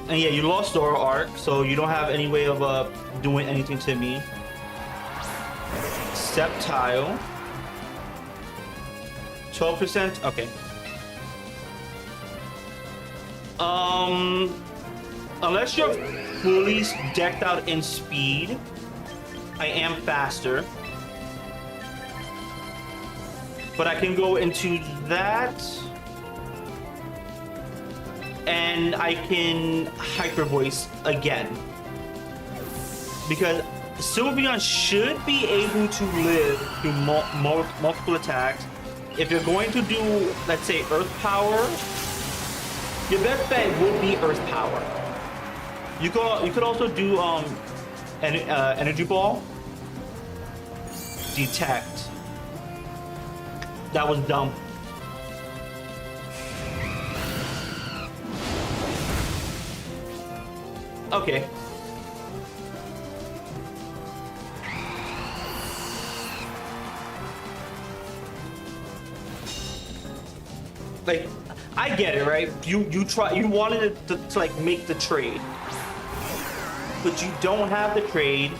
And yeah, you lost Zoroark, so you don't have any way of doing anything to me. Sceptile. 12%? Okay. Unless you're fully decked out in speed, I am faster. But I can go into that. And I can Hyper Voice again. Because Sylveon should be able to live through multiple attacks. If you're going to do, let's say, Earth Power, your best bet would be Earth Power. You could also do Energy Ball. Detect. That was dumb. Okay. Like, I get it, right? You wanted to like make the trade, but you don't have the trade,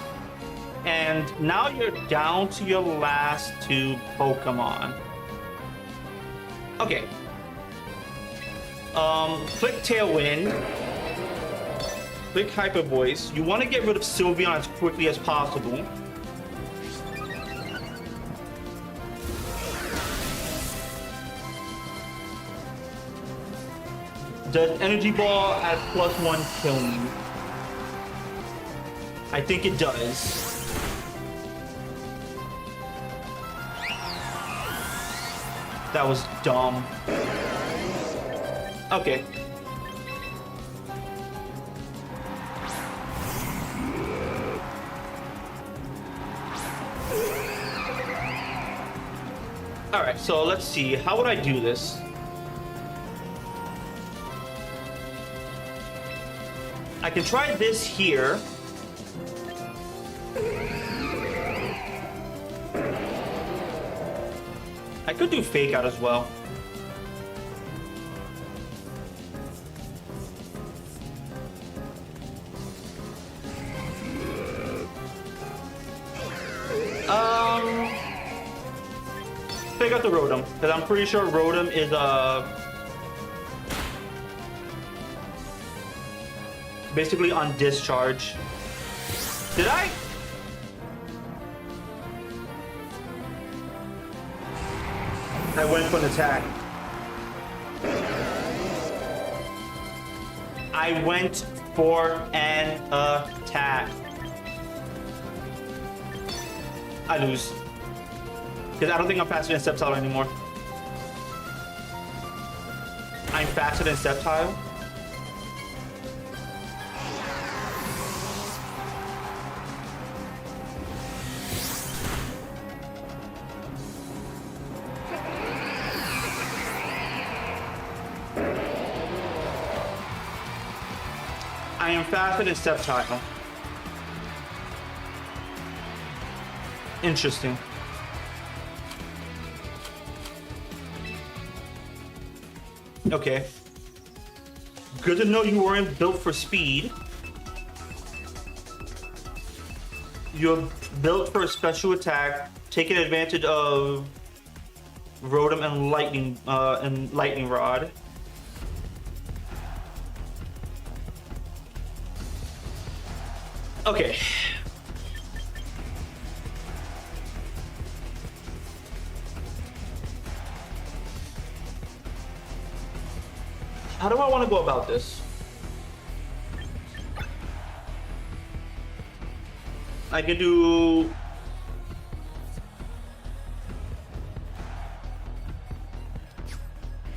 and now you're down to your last 2 Pokemon. Okay. Click Tailwind. Click Hyper Voice. You want to get rid of Sylveon as quickly as possible. Does Energy Ball at +1 kill me? I think it does. That was dumb. Okay. Alright, so let's see. How would I do this? I can try this here. I could do Fake Out as well. Fake Out the Rotom, because I'm pretty sure Rotom is basically on discharge. Did I I went for an attack. I went for an attack. I lose. Because I don't think I'm faster than Sceptile anymore. I'm faster than Sceptile. I am faster than Sceptile. Interesting. Okay. Good to know you weren't built for speed. You're built for a special attack, taking advantage of Rotom and Lightning Rod. Okay. How do I want to go about this? I could do...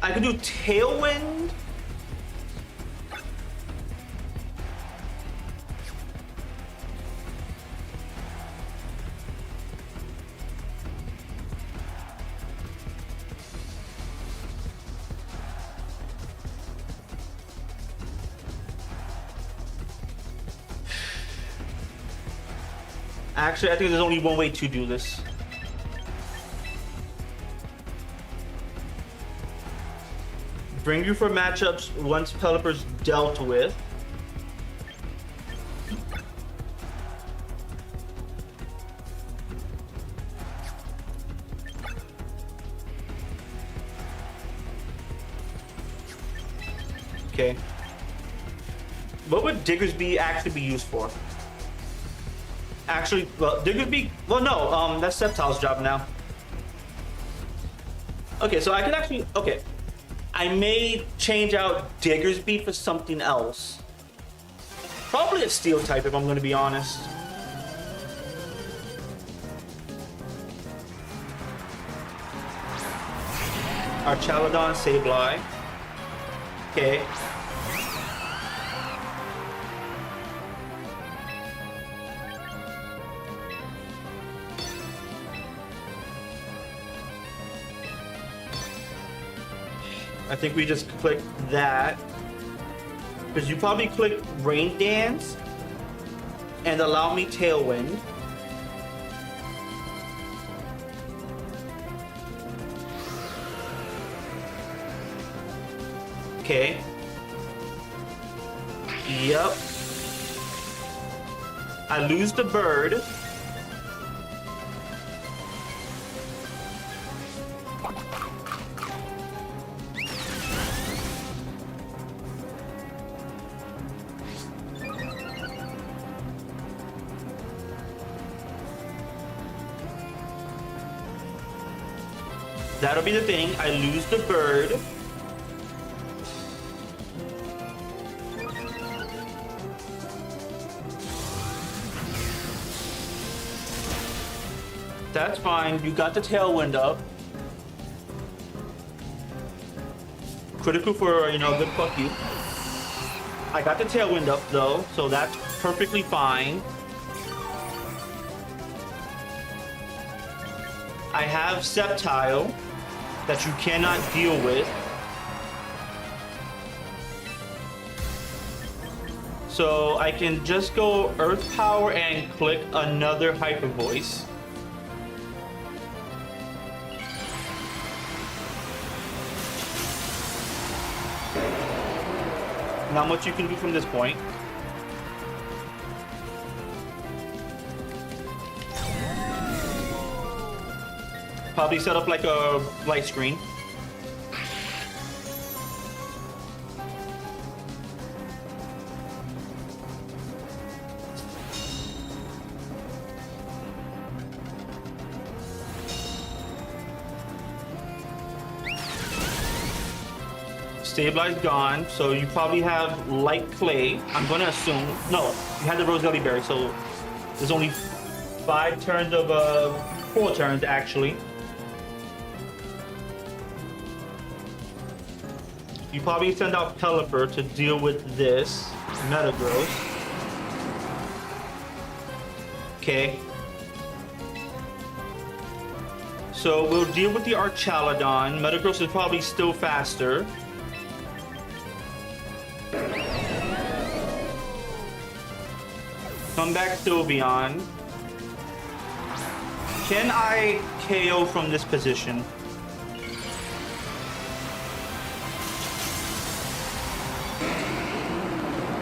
I could do Tailwind. Actually, I think there's only one way to do this. Bring you for matchups once Pelipper's dealt with. Okay. What would Diggersby actually be used for? Actually, well, Diggersby... Well, no, that's Sceptile's job now. Okay, so I can actually... Okay. I may change out Diggersby for something else. Probably a Steel type, if I'm going to be honest. Archaladon, Sableye. Okay. I think we just click that. Because you probably click Rain Dance and allow me Tailwind. Okay. Yep. I lose the bird. That'll be the thing. I lose the bird. That's fine. You got the Tailwind up. Critical for, you know, good fuck you. I got the Tailwind up though, so that's perfectly fine. I have Sceptile that you cannot deal with. So I can just go Earth Power and click another Hyper Voice. Not much you can do from this point. Probably set up like a light screen. Stabilize gone, so you probably have light clay. I'm gonna assume. No, you had the Roselli berry, so there's only 5 turns of 4 turns actually. You probably send out Pelipper to deal with this Metagross. Okay. So we'll deal with the Archaludon. Metagross is probably still faster. Come back Sylveon. Can I KO from this position?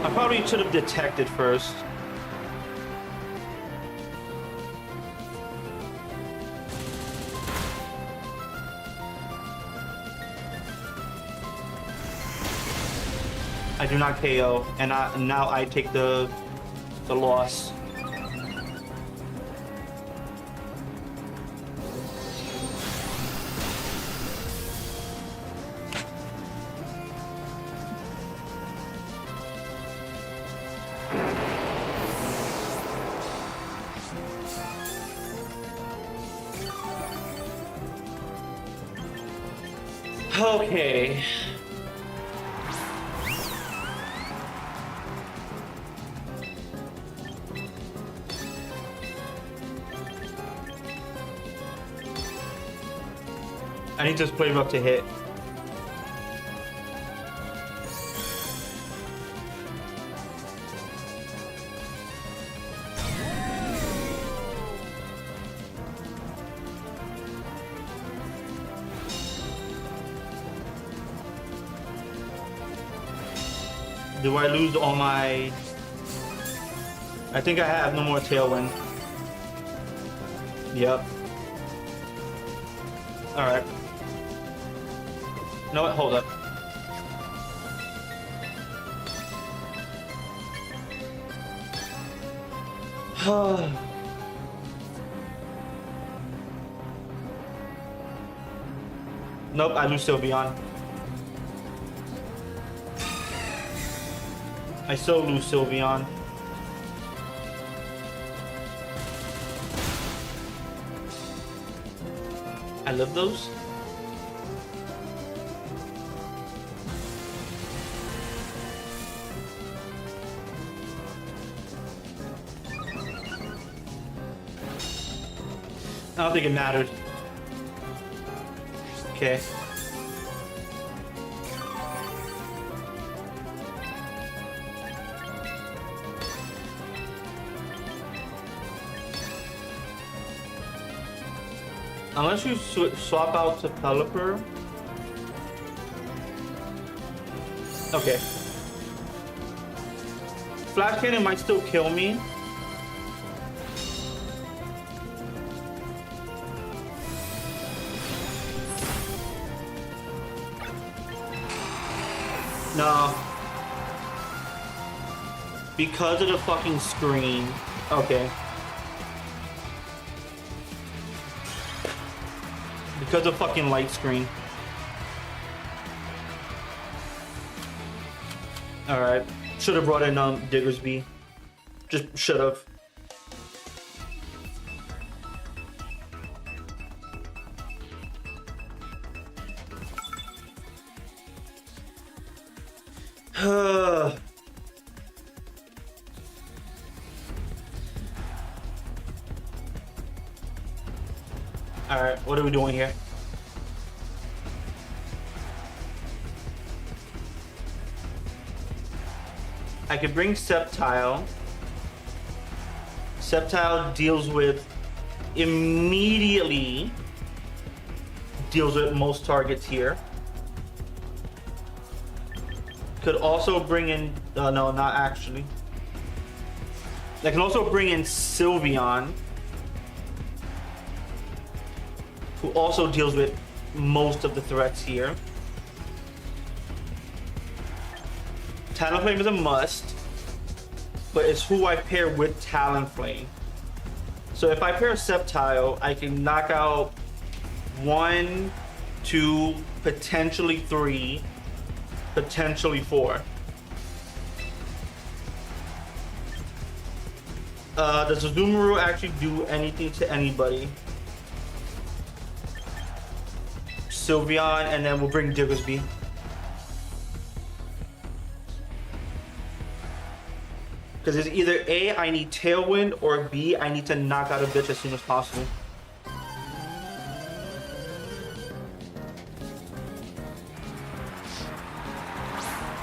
I probably should have detected first. I do not KO, and now I take the loss. Okay. I need to play up to hit. Do I lose all my... I think I have no more Tailwind. Yep. Alright. You know what? Hold up. Nope, I lose Sylveon. I still lose Sylveon. I love those. I don't think it mattered. Okay. Unless you swap out to Pelipper. Okay. Flash Cannon might still kill me. No. Because of the fucking screen. Okay. Because of fucking light screen. Alright. Should have brought in Diggersby. Just should have. Alright, what are we doing here? I could bring Sceptile. Sceptile deals with immediately deals with most targets here. Could also bring in no, not actually. I can also bring in Sylveon, who also deals with most of the threats here. Talonflame is a must, but it's who I pair with Talonflame. So if I pair a Sceptile, I can knock out 1, 2, potentially 3 potentially 4. Does Azumarill actually do anything to anybody? Sylveon, and then we'll bring Diggersby. Because it's either A, I need Tailwind, or B, I need to knock out a bitch as soon as possible.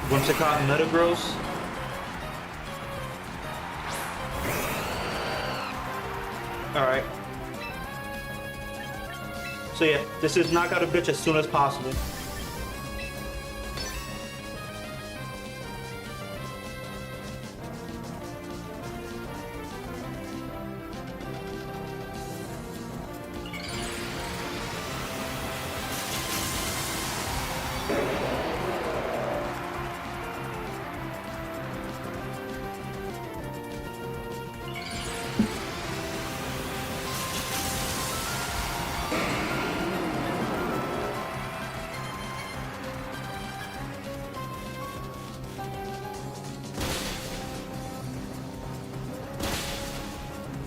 Whimsicott, Metagross. Alright. So yeah, this is knock out a bitch as soon as possible.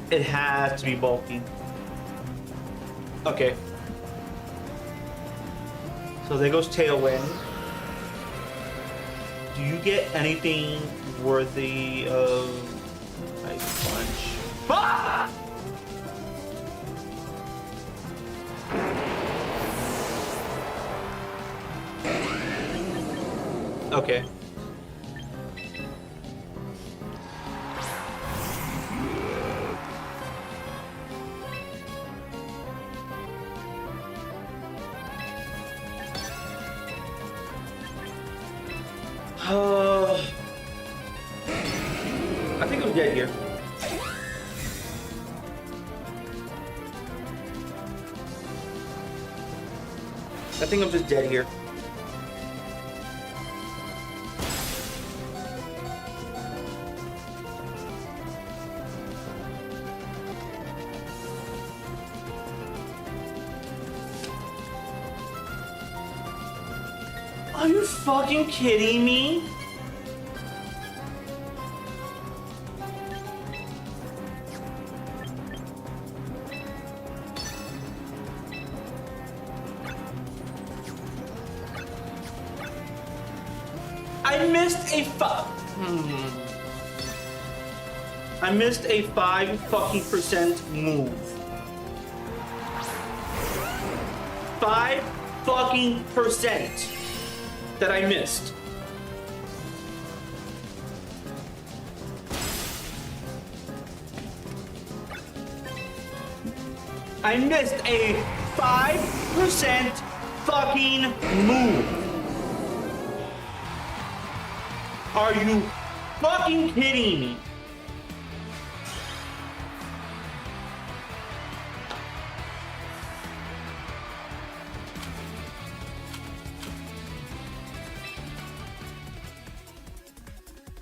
It has to be bulky. Okay. So there goes Tailwind. Do you get anything worthy of Ice Punch? Ah! Okay. I think I'm dead here. I think I'm just dead here. Are you fucking kidding me? I missed a I missed a 5% move. 5% that I missed. I missed a 5% fucking move. Are you fucking kidding me?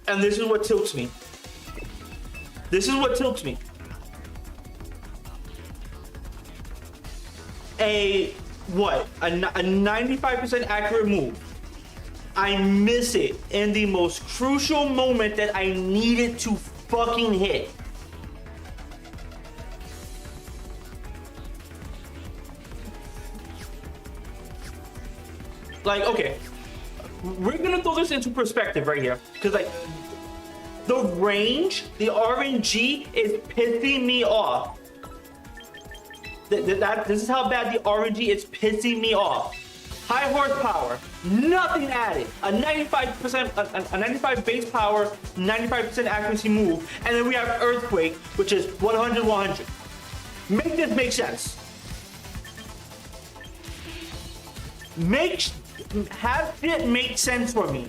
And this is what tilts me. This is what tilts me. A 95% accurate move. I miss it in the most crucial moment that I needed to fucking hit. Like, okay, we're gonna throw this into perspective right here, because like the range, the RNG is pissing me off. This is how bad the RNG is pissing me off. High horsepower, nothing added. A 95 base power, 95% accuracy move, and then we have Earthquake, which is 100. Make this make sense. Have it make sense for me.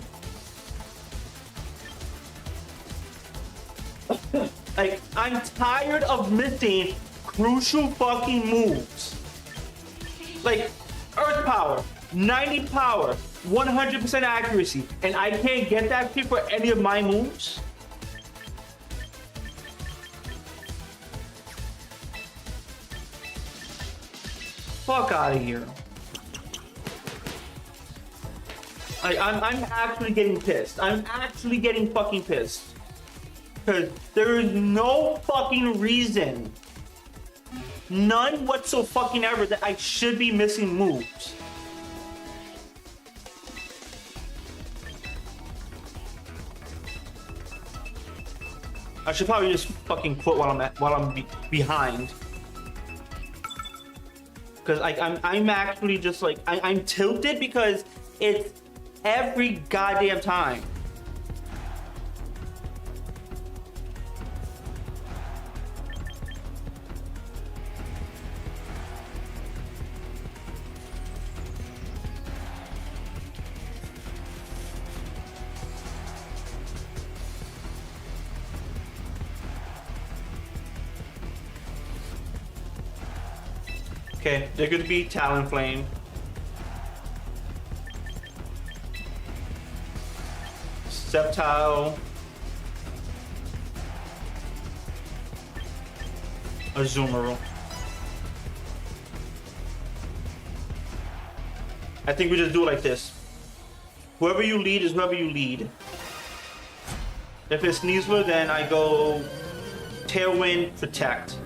Like, I'm tired of missing crucial fucking moves. Like, Earth Power, 90 power, 100% accuracy, and I can't get that shit for any of my moves? Fuck out of here. I'm actually getting pissed. I'm actually getting fucking pissed. Because there is no fucking reason, none whatsoever, that I should be missing moves. I should probably just fucking quit while I'm behind. Because I'm actually just like I'm tilted because it's every goddamn time. Okay, they're gonna be Talonflame. Sceptile. Azumarill. I think we just do it like this. Whoever you lead is whoever you lead. If it's Sneasler, then I go Tailwind, Protect.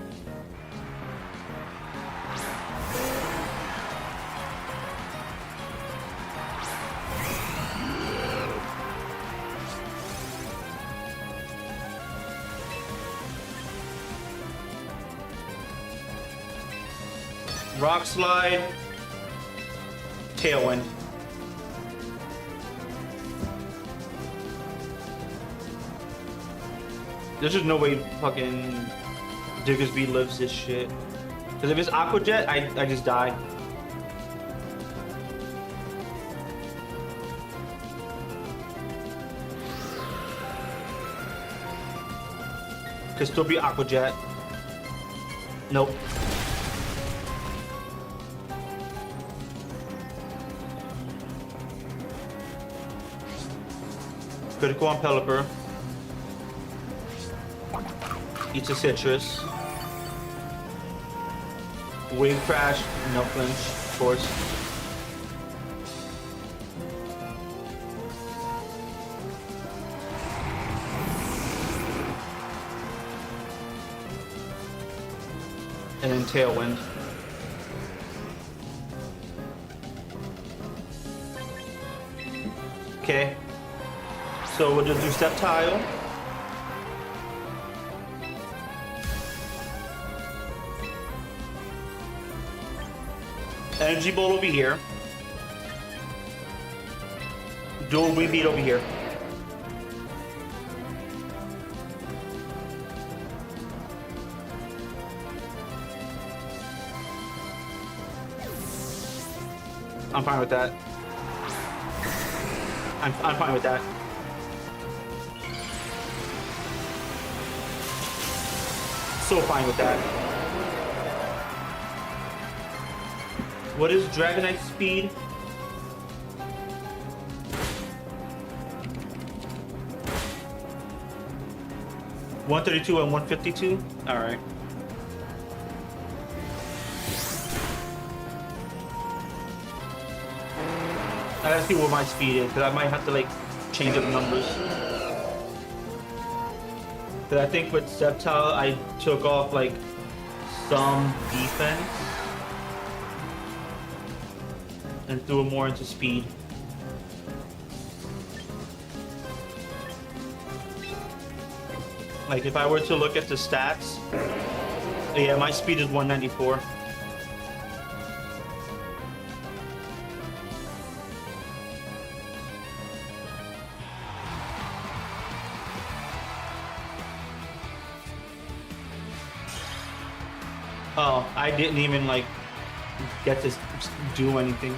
Rock Slide, Tailwind. There's just no way fucking Diggersby lives this shit. Because if it's Aqua Jet, I just die. Could still be Aqua Jet. Nope. Critical on Pelipper. Eats a citrus. Wave Crash, no flinch, of course. And then Tailwind. Okay. So we'll just do Sceptile. Energy Bolt over here. Dual Wing Beat over here. I'm fine with that. I'm fine with that. So fine with that. What is Dragonite speed? $132 and $152? Alright. I gotta see what my speed is, because I might have to like change up numbers. Because I think with Sceptile, I took off like some defense and threw it more into speed. Like if I were to look at the stats, yeah, my speed is 194. Oh, I didn't even like get to do anything.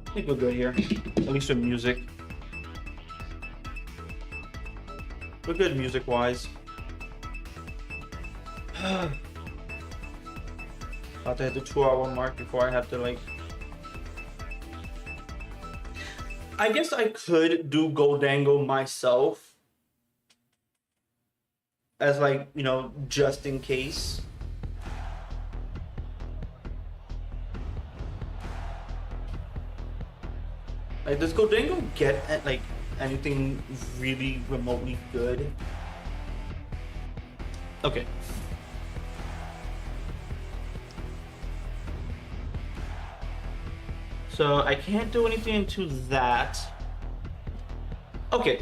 I think we're good here, at least with music. We're good music-wise. About to hit the 2-hour mark before I have to like I guess I could do Goldango myself as like, you know, just in case. Like, does Goldango get at like anything really remotely good? Okay. So I can't do anything into that. Okay.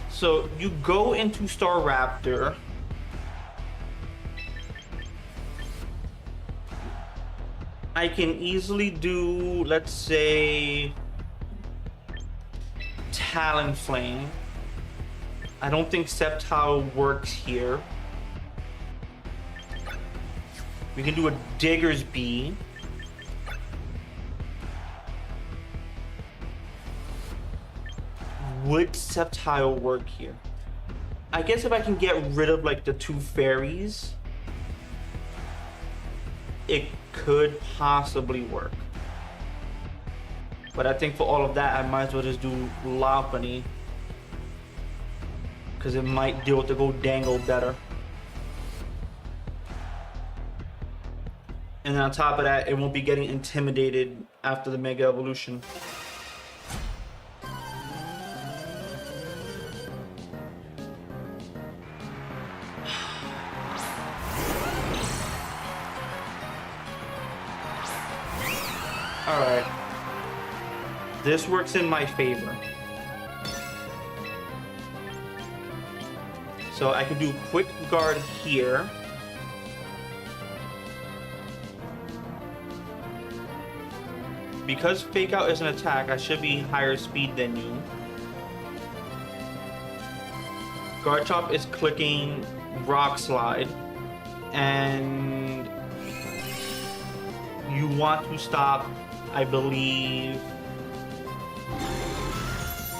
So you go into Star Raptor. I can easily do, let's say, Talonflame. I don't think Sceptile works here. We can do a Digger's Bee. Would Sceptile work here? I guess if I can get rid of like the two fairies, it could possibly work. But I think for all of that, I might as well just do Lopunny, because it might deal with the Goldango better. And then on top of that, it won't be getting intimidated after the Mega Evolution. Alright. This works in my favor. So I can do Quick Guard here. Because Fake Out is an attack, I should be higher speed than you. Guard Chop is clicking Rock Slide. And you want to stop, I believe.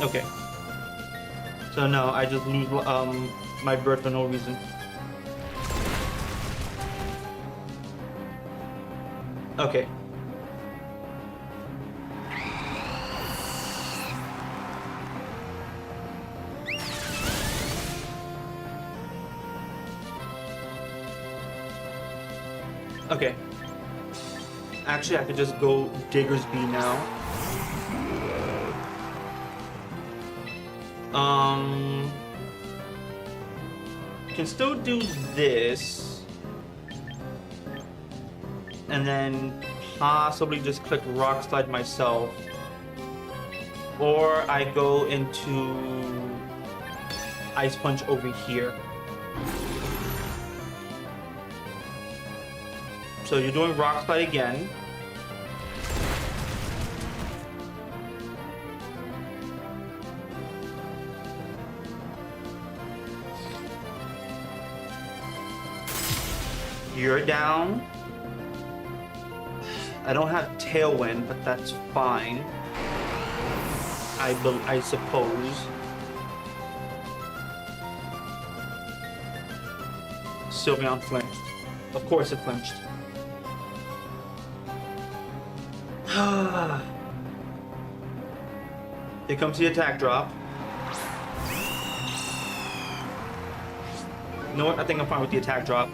Okay. So no, I just lose my bird for no reason. Okay. Okay. Actually, I could just go Digger's Bee now. Can still do this. And then possibly just click Rock Slide myself. Or I go into Ice Punch over here. So you're doing Rock Slide again. You're down. I don't have Tailwind, but that's fine. I suppose. Sylveon flinched. Of course it flinched. Here comes the attack drop. You know what? I think I'm fine with the attack drop.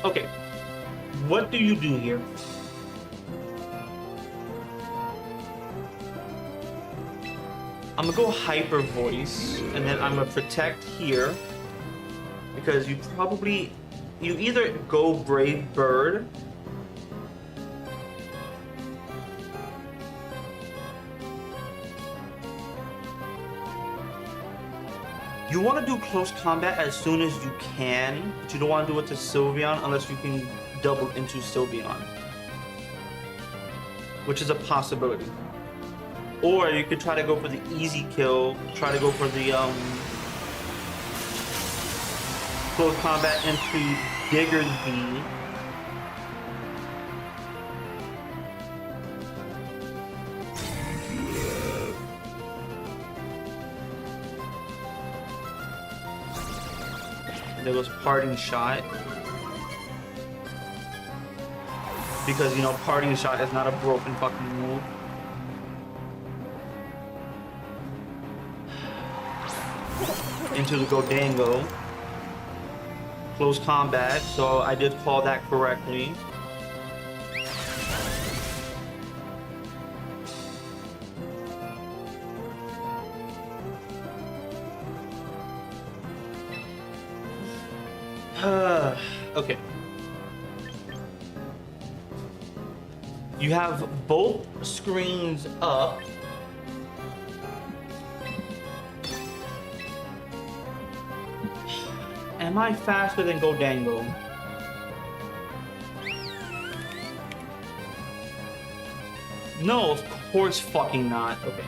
Okay. What do you do here? I'm gonna go Hyper Voice, and then I'm gonna Protect here. Because you either go Brave Bird, you want to do close combat as soon as you can, but you don't want to do it to Sylveon unless you can double into Sylveon, which is a possibility. Or you could try to go for the easy kill, try to go for the close combat into Digger's Bee. There was parting shot. Because, you know, parting shot is not a broken fucking move. Into the Godango. Close combat, so I did call that correctly. Okay. You have both screens up. Am I faster than Godango? No, of course fucking not. Okay.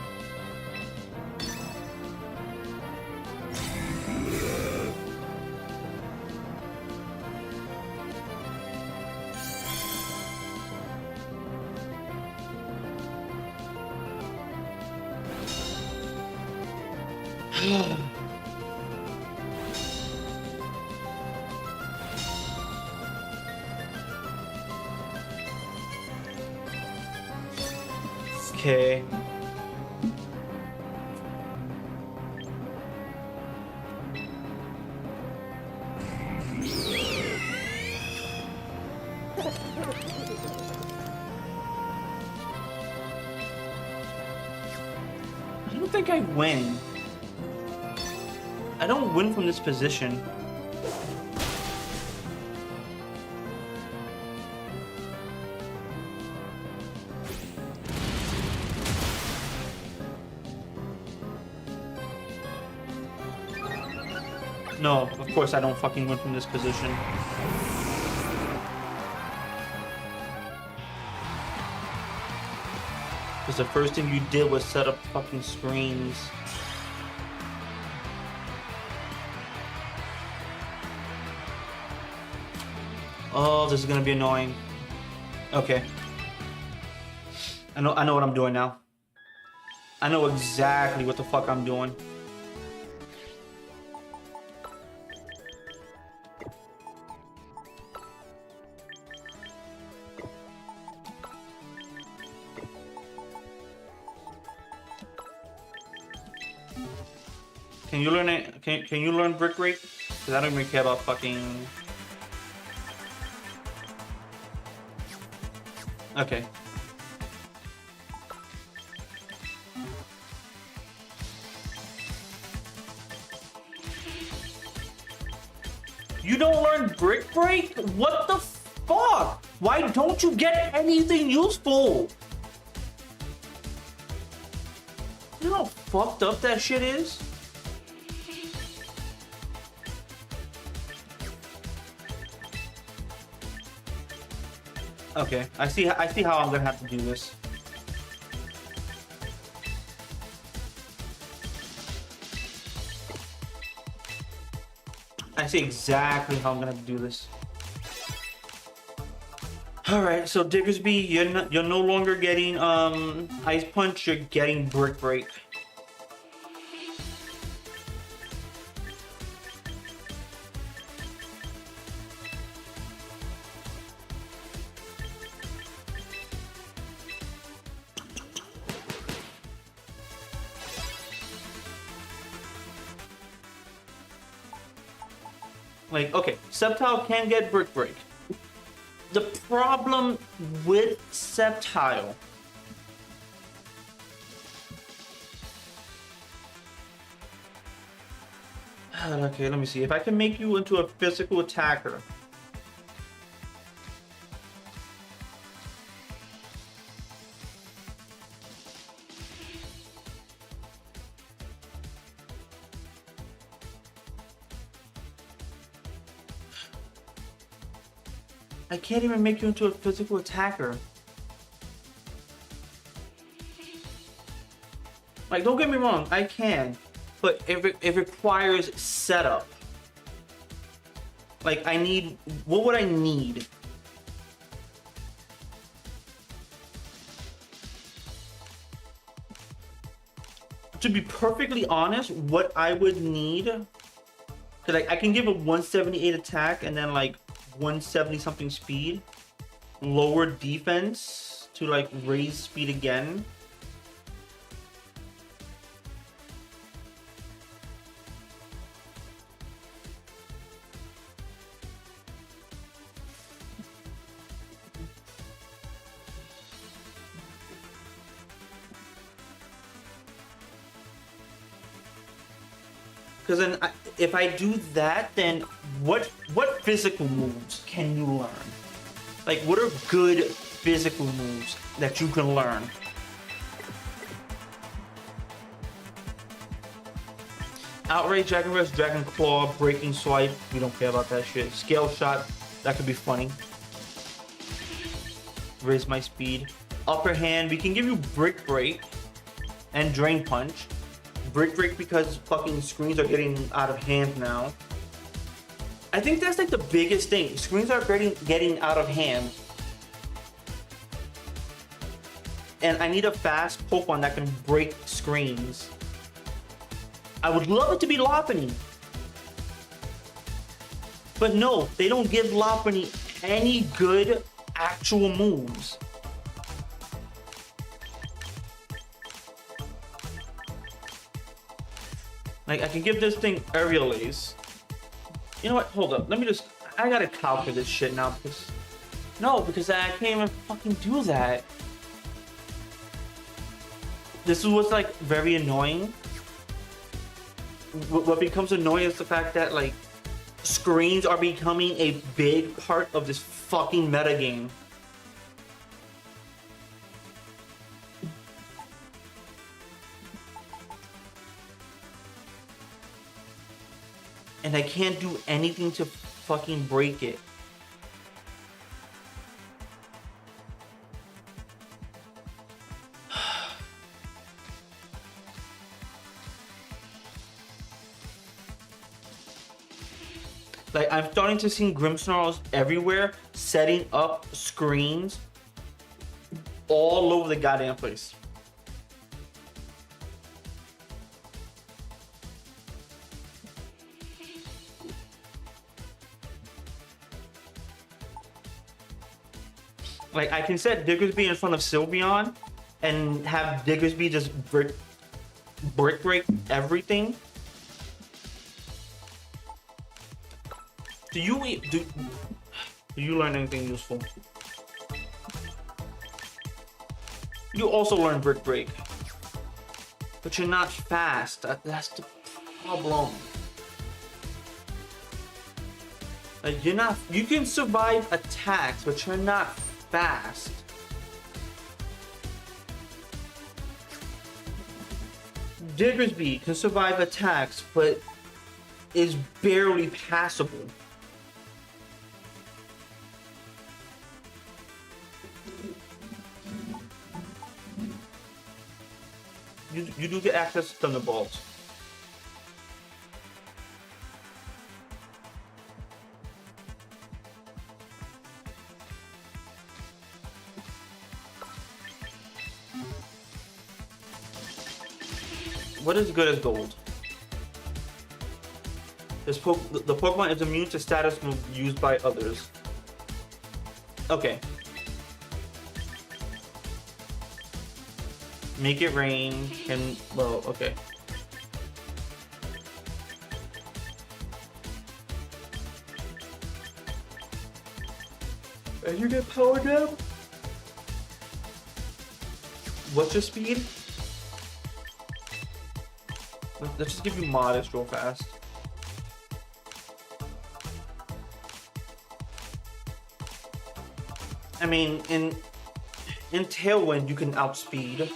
Okay. I don't think I win. I don't win from this position. No, of course I don't fucking win from this position. Because the first thing you did was set up fucking screens. Oh, this is gonna be annoying. Okay. I know what I'm doing now. I know exactly what the fuck I'm doing. Can you learn it? Can you learn brick break? Because I don't really care about fucking. Okay. You don't learn brick break? What the fuck? Why don't you get anything useful? You know how fucked up that shit is? Okay, I see how I'm gonna have to do this. I see exactly how I'm gonna have to do this. All right, so Diggersby, you're no longer getting Ice Punch. You're getting Brick Break. Like, okay, Sceptile can get Brick Break. The problem with Sceptile okay, let me see. If I can make you into a physical attacker. I can't even make you into a physical attacker. Like, don't get me wrong, I can, but it requires setup. Like, I need, what would I need? To be perfectly honest, what I would need Cause like I can give a 178 attack and then like 170 something speed, lower defense to like raise speed again. Because then, if I do that, then what physical moves can you learn? Like, what are good physical moves that you can learn? Outrage, Dragon Rest, Dragon Claw, Breaking Swipe. We don't care about that shit. Scale Shot. That could be funny. Raise my speed. Upper Hand. We can give you Brick Break and Drain Punch. Brick Break because fucking screens are getting out of hand now. I think that's like the biggest thing. Screens are getting out of hand. And I need a fast Pokemon that can break screens. I would love it to be Lopunny. But no, they don't give Lopunny any good actual moves. Like, I can give this thing Aerial Ace. You know what? Hold up. Let me just... I gotta calculate this shit now because... No, because I can't even fucking do that. This is what's, like, very annoying. What becomes annoying is the fact that, like, screens are becoming a big part of this fucking metagame. And I can't do anything to fucking break it. Like, I'm starting to see Grimmsnarls everywhere, setting up screens all over the goddamn place. Like, I can set Diggersby in front of Sylveon and have Diggersby just brick break everything. Do you learn anything useful? You also learn Brick Break. But you're not fast. That's the problem. Like, you're not... You can survive attacks, but you're not fast. Diggersby can survive attacks, but is barely passable. You do get access to Thunderbolts. What is good as gold? The Pokemon is immune to status moves used by others. Okay. Make it rain and well, okay. And you get power down? What's your speed? Let's just give you modest real fast. I mean, in Tailwind, you can outspeed.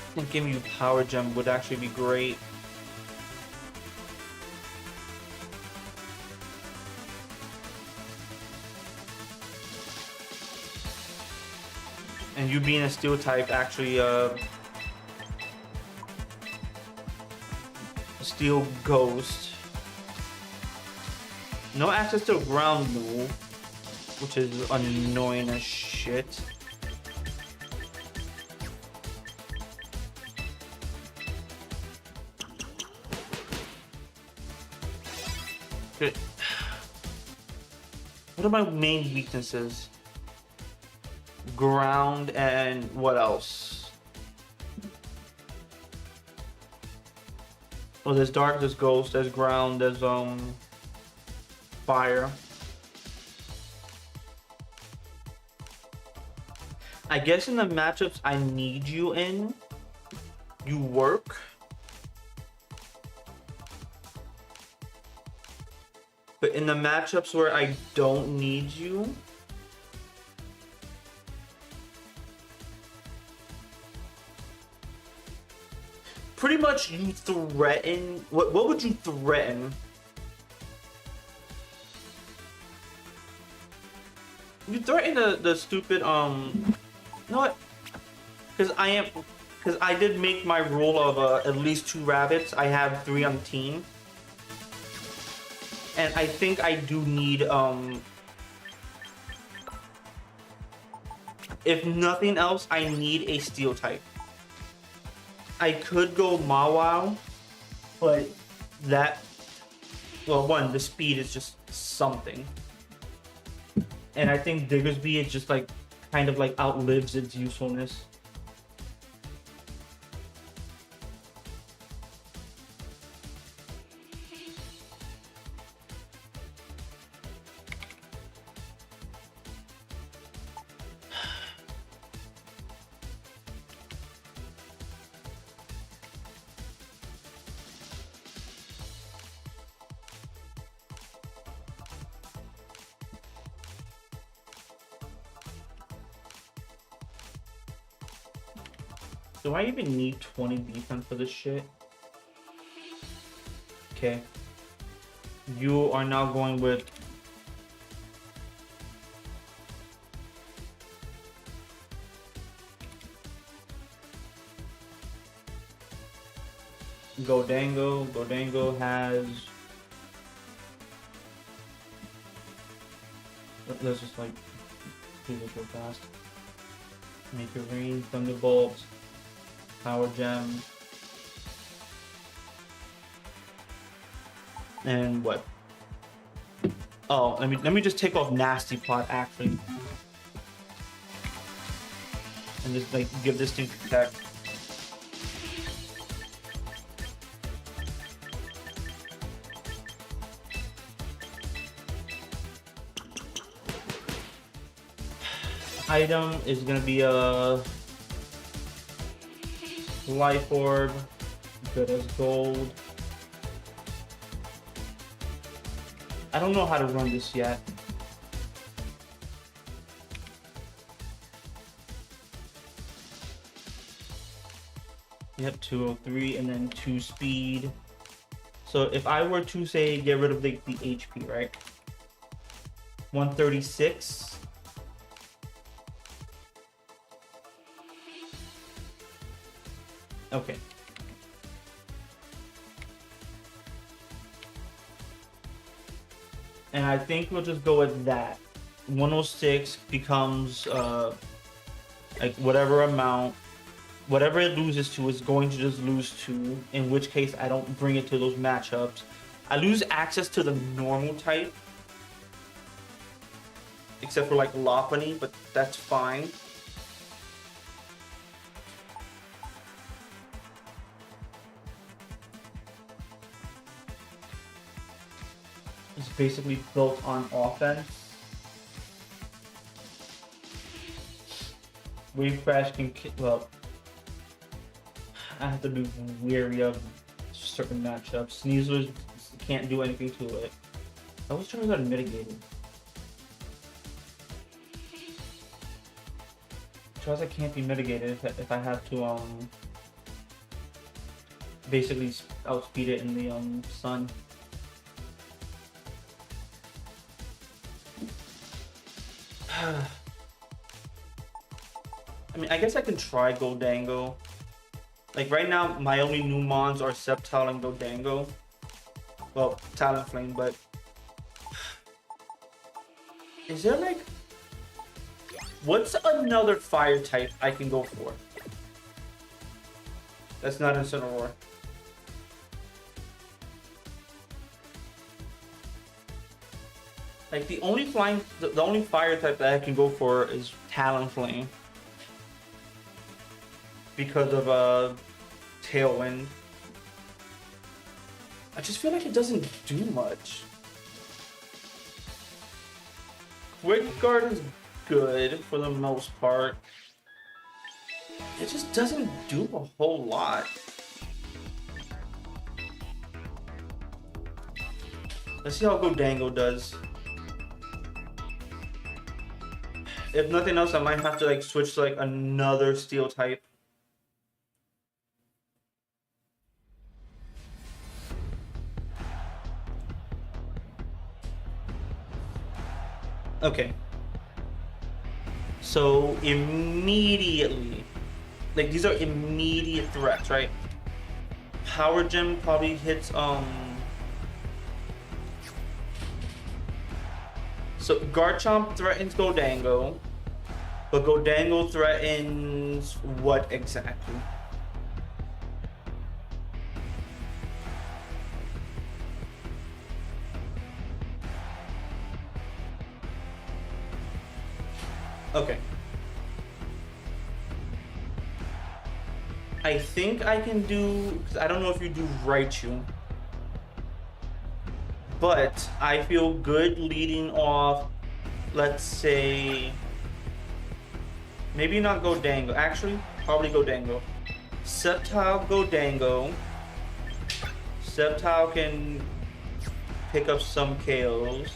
I think giving you Power Gem would actually be great. And you being a Steel type actually Steel Ghost. No access to ground move, which is annoying as shit. Good. What are my main weaknesses? Ground and what else? Oh, there's dark, there's ghost, there's ground, there's fire. I guess in the matchups I need you in, you work. But in the matchups where I don't need you, pretty much you threaten. What would you threaten? You threaten the stupid you know what? Because I did make my rule of at least 2 rabbits. I have 3 on the team. And I think I do need, if nothing else, I need a steel type. I could go Mawile, but that, well, one, the speed is just something. And I think Diggersby is just like, kind of like outlives its usefulness. Do I even need 20 defense for this shit? Okay. You are now going with... Godango. Godango has... Let's just like do this real fast. Make it rain, Thunderbolts. Power Gem. And what? Oh, let me just take off Nasty Plot actually. And just like give this thing Protect. Item is gonna be a Life Orb, good as gold. I don't know how to run this yet. Yep, 203 and then 2 speed. So if I were to say get rid of the HP, right? 136. Okay. And I think we'll just go with that. 106 becomes like whatever amount, whatever it loses to is going to just lose to, in which case I don't bring it to those matchups. I lose access to the normal type, except for like Lopunny, but that's fine. It's basically built on offense. Wave Crash can well, I have to be wary of certain matchups. Sneasler can't do anything to it. I was trying to get mitigated. Charizard can't be mitigated if I have to basically outspeed it in the sun. I mean, I guess I can try Goldango. Like right now, my only new mons are Sceptile and Gholdengo. Well, Talonflame, but is there like, what's another fire type I can go for? That's not Incineroar. Like the only the only fire type that I can go for is Talonflame because of Tailwind. I just feel like it doesn't do much. Quick Guard is good for the most part. It just doesn't do a whole lot. Let's see how Gholdengo does. If nothing else, I might have to like switch to like another steel type. Okay. So immediately, like these are immediate threats, right? Power Gem probably hits so Garchomp threatens Gholdengo, but Gholdengo threatens what exactly? Okay. I think I can do, because I don't know if you do Raichu, but I feel good leading off, let's say, maybe not Gholdengo, actually, probably Gholdengo. Sceptile Gholdengo. Sceptile can pick up some KOs.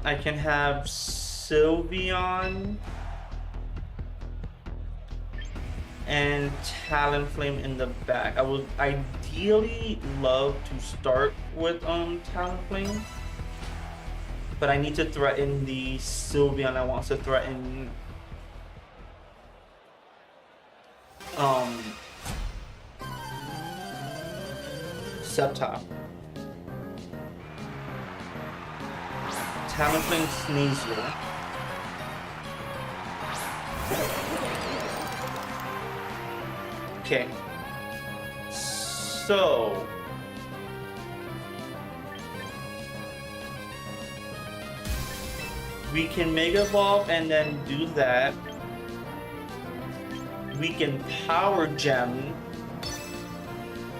I can have Sylveon and Talonflame in the back. I would ideally love to start with Talonflame, but I need to threaten the Sylveon. I want to threaten Sceptile. Talonflame Sneasler. Okay. So we can Mega Evolve and then do that. We can Power Gem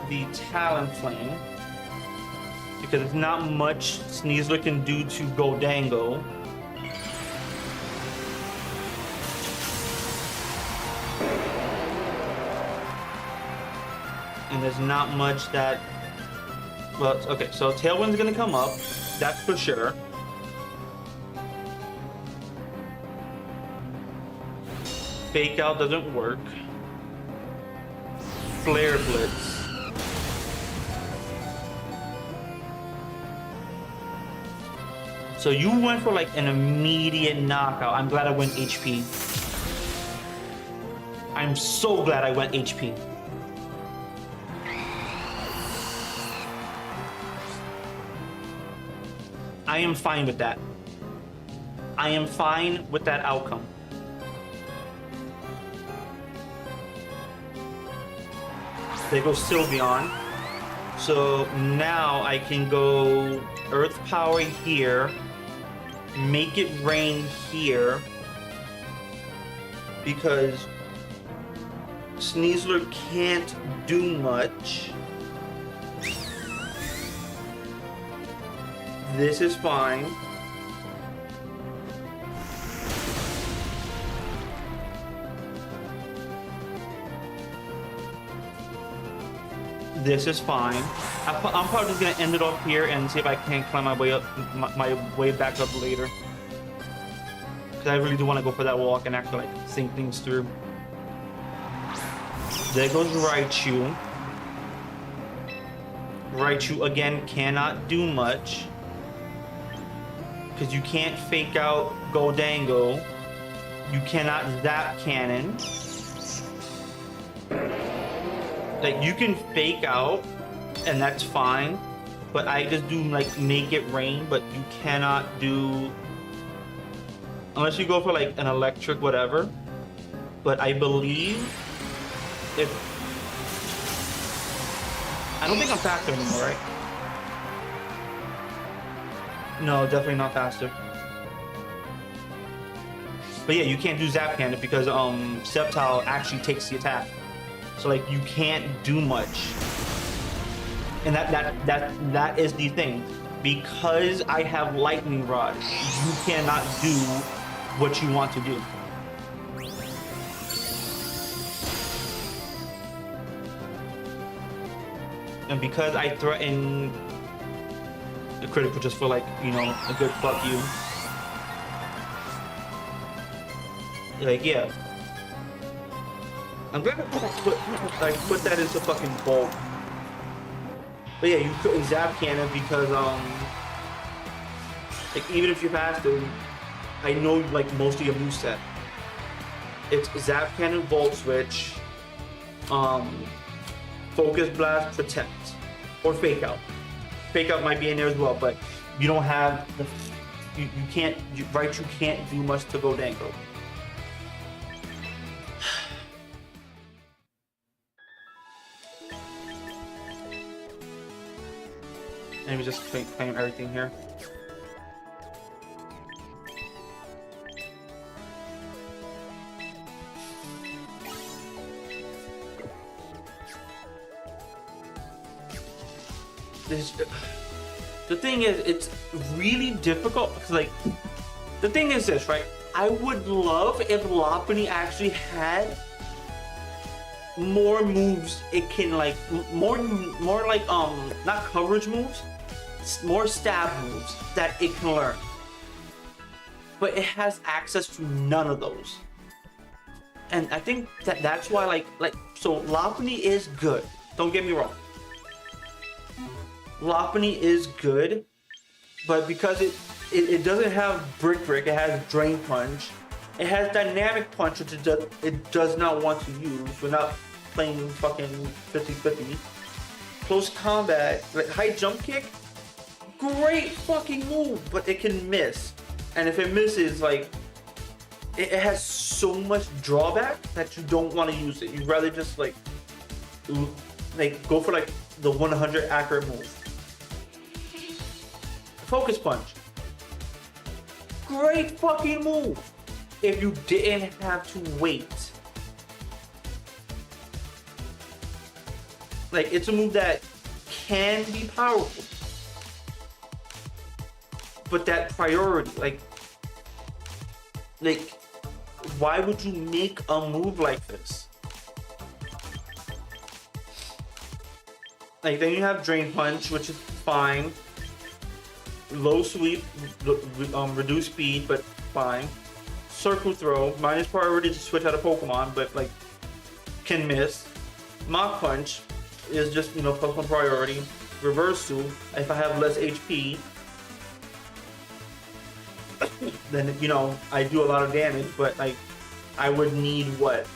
the Talonflame, because there's not much Sneasler can do to Gholdengo. And there's not much that, well, okay, so Tailwind's gonna come up, that's for sure. Fake Out doesn't work. Flare Blitz. So you went for like an immediate knockout. I'm glad I went HP. I'm so glad I went HP. I am fine with that. I am fine with that outcome. There goes Sylveon. So now I can go Earth Power here, make it rain here, because Sneasler can't do much. This is fine. This is fine. I'm probably just gonna end it off here and see if I can't climb my way up, my way back up later. Because I really do want to go for that walk and actually like think things through. There goes Raichu. Raichu again cannot do much, because you can't Fake Out Gholdengo. You cannot Zap Cannon. Like you can fake out, and that's fine. But I just do like make it rain, but you cannot do unless you go for like an electric whatever. But I believe if I don't think I'm faster anymore, right? No, definitely not faster. But yeah, you can't do Zap Cannon because Sceptile actually takes the attack. So like you can't do much. And that is the thing. Because I have Lightning Rod, you cannot do what you want to do. And because I threaten the critical just for like, you know, a good fuck you. Like, yeah. I'm gonna put that into fucking bulk. But yeah, you couldn't Zap Cannon because like even if you're faster, I know like most of your moveset. It's Zap Cannon, Volt Switch, Focus Blast, Protect, or Fake Out. Fake Out might be in there as well, but you don't have the you can't you can't do much to go Dango. Let me just claim everything here. The thing is, it's really difficult because, like, the thing is this, right? I would love if Lopunny actually had more moves. It can like more like not coverage moves, more stab moves that it can learn. But it has access to none of those. And I think that's why like so Lopunny is good. Don't get me wrong. Lopunny is good, but because it doesn't have Brick, it has Drain Punch. It has Dynamic Punch, which it does not want to use. We're not playing fucking 50-50. Close combat, like high jump kick, great fucking move, but it can miss. And if it misses, like, it has so much drawback that you don't want to use it. You'd rather just like go for like the 100 accurate move. Focus Punch. Great fucking move if you didn't have to wait. Like, it's a move that can be powerful, but that priority, like why would you make a move like this? Like, then you have Drain Punch, which is fine. Low sweep, reduce speed, but fine. Circle Throw, minus priority to switch out a Pokemon, but like can miss. Mach Punch is just, you know, +1 priority. Reversal, if I have less HP, then, you know, I do a lot of damage, but like I would need what?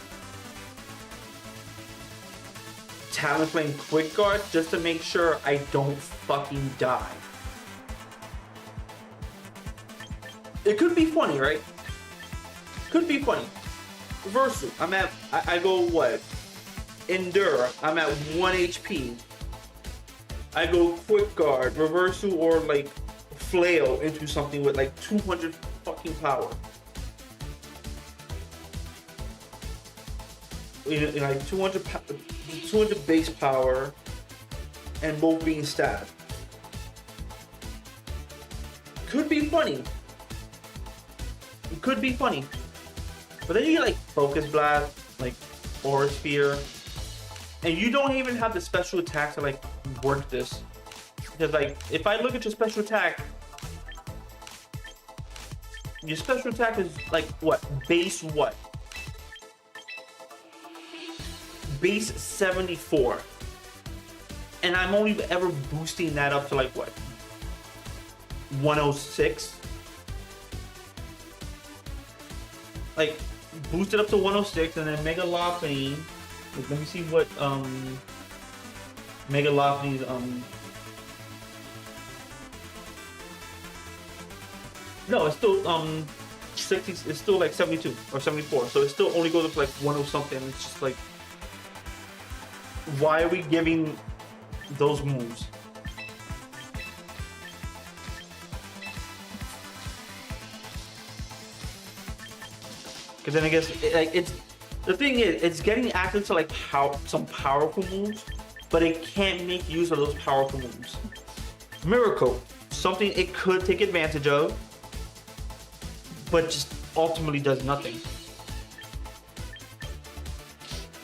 Talonflame Quick Guard just to make sure I don't fucking die. It could be funny, right? Could be funny. Reversal, I go what? Endure, I'm at 1 HP. I go Quick Guard, Reversal, or like Flail into something with like 200 fucking power. You know, like 200 base power, and both being stabbed. Could be funny. It could be funny. But then you get like Focus Blast, like Aura Sphere, and you don't even have the special attack to like work this. Because like, if I look at your special attack, your special attack is like what? Base what? Base 74. And I'm only ever boosting that up to like what? 106? Like, boost it up to 106 and then Mega Lopunny Let me see what Mega Lopunny's no, it's still 60. It's still like 72 or 74. So it still only goes up like 1 or something. It's just like, why are we giving those moves? Because then I guess it's the thing is it's getting access to like some powerful moves, but it can't make use of those powerful moves. Miracle, something it could take advantage of, but just ultimately does nothing.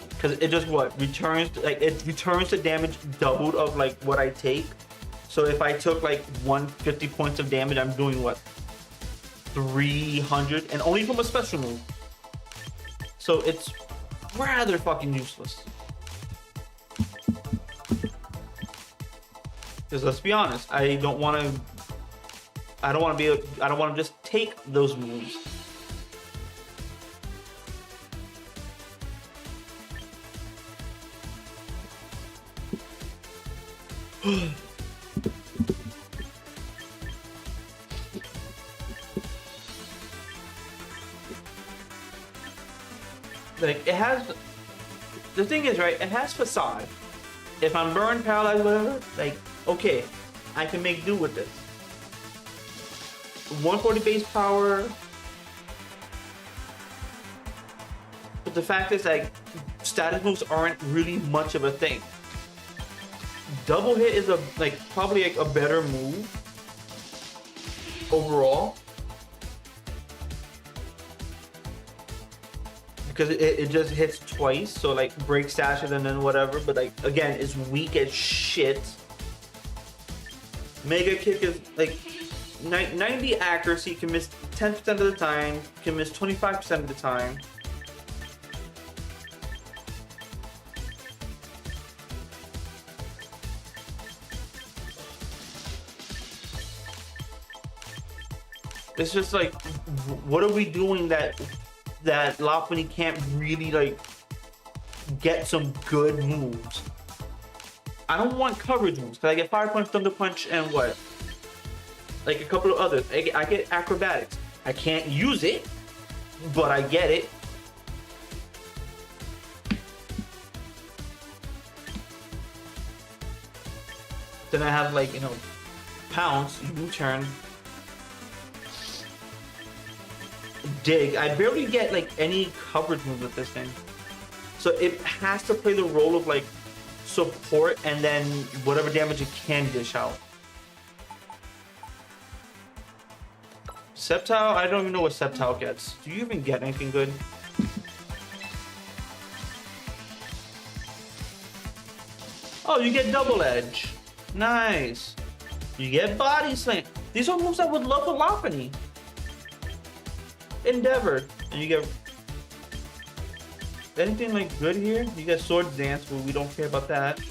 Because it just returns the damage doubled of like what I take. So if I took like 150 points of damage, I'm doing what? 300, and only from a special move. So it's rather fucking useless. Because let's be honest, I don't want to just take those moves. Like, it has, the thing is, right, it has facade. If I'm burned, paralyzed, whatever, like, okay, I can make do with this. 140 base power. But the fact is, like, status moves aren't really much of a thing. Double hit is probably like a better move overall. Because it just hits twice, so like break stashes and then whatever, but like again, it's weak as shit. Mega Kick is like 90 accuracy, can miss 10% of the time, can miss 25% of the time. It's just like, what are we doing that Lopunny can't really like get some good moves? I don't want coverage moves because I get Fire Punch, Thunder Punch, and what? Like a couple of others. I get Acrobatics. I can't use it, but I get it. Then I have like, Pounce, U-turn, Dig. I barely get like any coverage moves with this thing. So it has to play the role of like support and then whatever damage it can dish out. Sceptile, I don't even know what Sceptile gets. Do you even get anything good? Oh, you get Double Edge. Nice. You get Body Slam. These are moves I would love for Lopunny. Endeavor. And you get anything like good here? You get Sword Dance, but we don't care about that.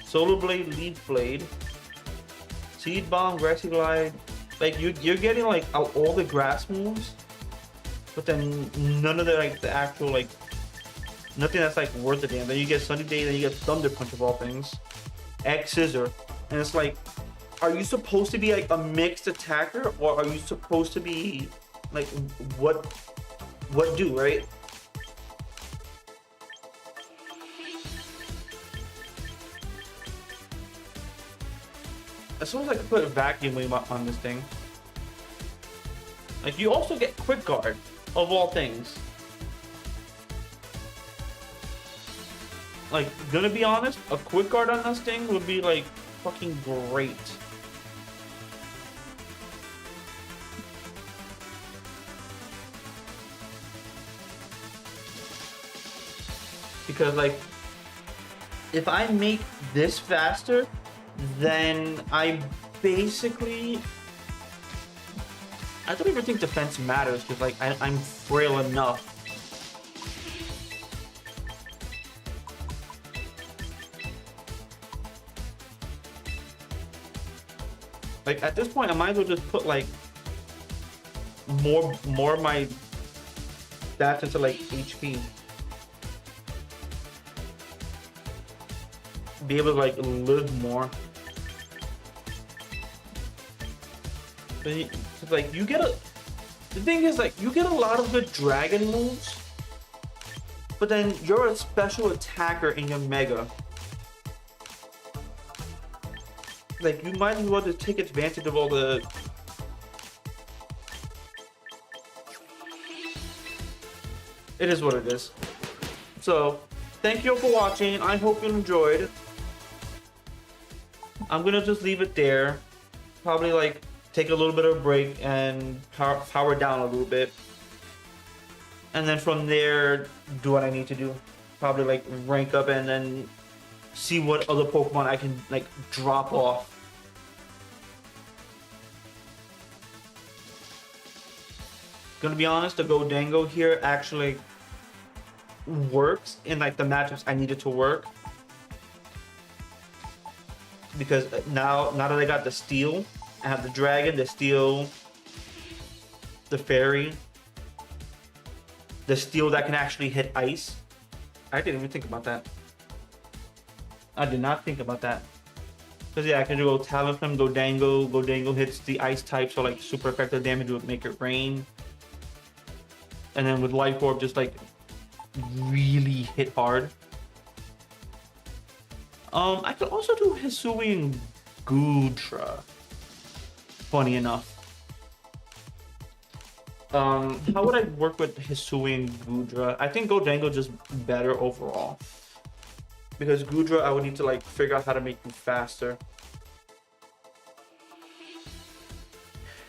Solar Blade, Leaf Blade, Seed Bomb, Grassy Glide. Like you're getting like all the grass moves, but then none of the actual nothing that's like worth the damn. Then you get Sunny Day, then you get Thunder Punch of all things. X Scissor, and it's like, are you supposed to be like a mixed attacker, or are you supposed to be like what do, right? As soon as I can put a Vacuum Wave on this thing. Like, you also get Quick Guard, of all things. Like, gonna be honest, a Quick Guard on this thing would be like fucking great. Because like, if I make this faster, then I basically, I don't even think defense matters because like I'm frail enough. Like at this point, I might as well just put like more of my stats into like HP. be able to like live more. But like you get the thing is like you get a lot of good dragon moves, but then you're a special attacker in your mega. Like you might as well just take advantage of all the. It is what it is. So, thank you all for watching. I hope you enjoyed. I'm gonna just leave it there. Probably like take a little bit of a break and power down a little bit. And then from there, do what I need to do. Probably like rank up and then see what other Pokemon I can like drop off. Gonna be honest, the Gholdengo here actually works in like the matchups I needed to work, because now that I got the steel, I have the dragon, the steel, the fairy, the steel that can actually hit ice. I didn't even think about that. I did not think about that. Because yeah, I can go Talonflame, Gholdengo. Gholdengo hits the ice type, so like super effective damage would make it rain. And then with Life Orb, just like really hit hard. I could also do Hisuian Goodra. Funny enough. How would I work with Hisuian Goodra? I think Gholdengo just better overall. Because Goodra, I would need to like figure out how to make him faster.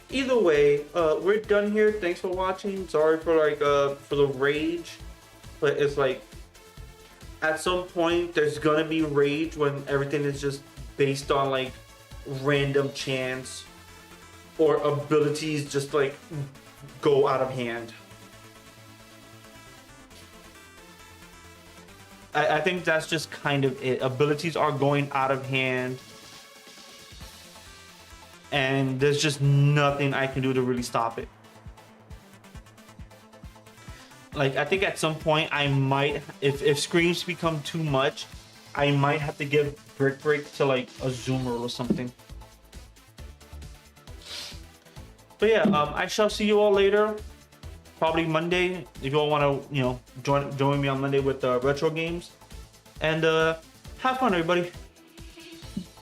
Either way, we're done here. Thanks for watching. Sorry for like for the rage, but it's like at some point there's gonna be rage when everything is just based on like random chance or abilities just like go out of hand. I think that's just kind of it. Abilities are going out of hand. And there's just nothing I can do to really stop it. Like, I think at some point I might, if screams become too much, I might have to give Brick Break to like a Zoomer or something. But yeah, I shall see you all later. Probably Monday, if you all want to, you know, join me on Monday with retro games. And have fun, everybody.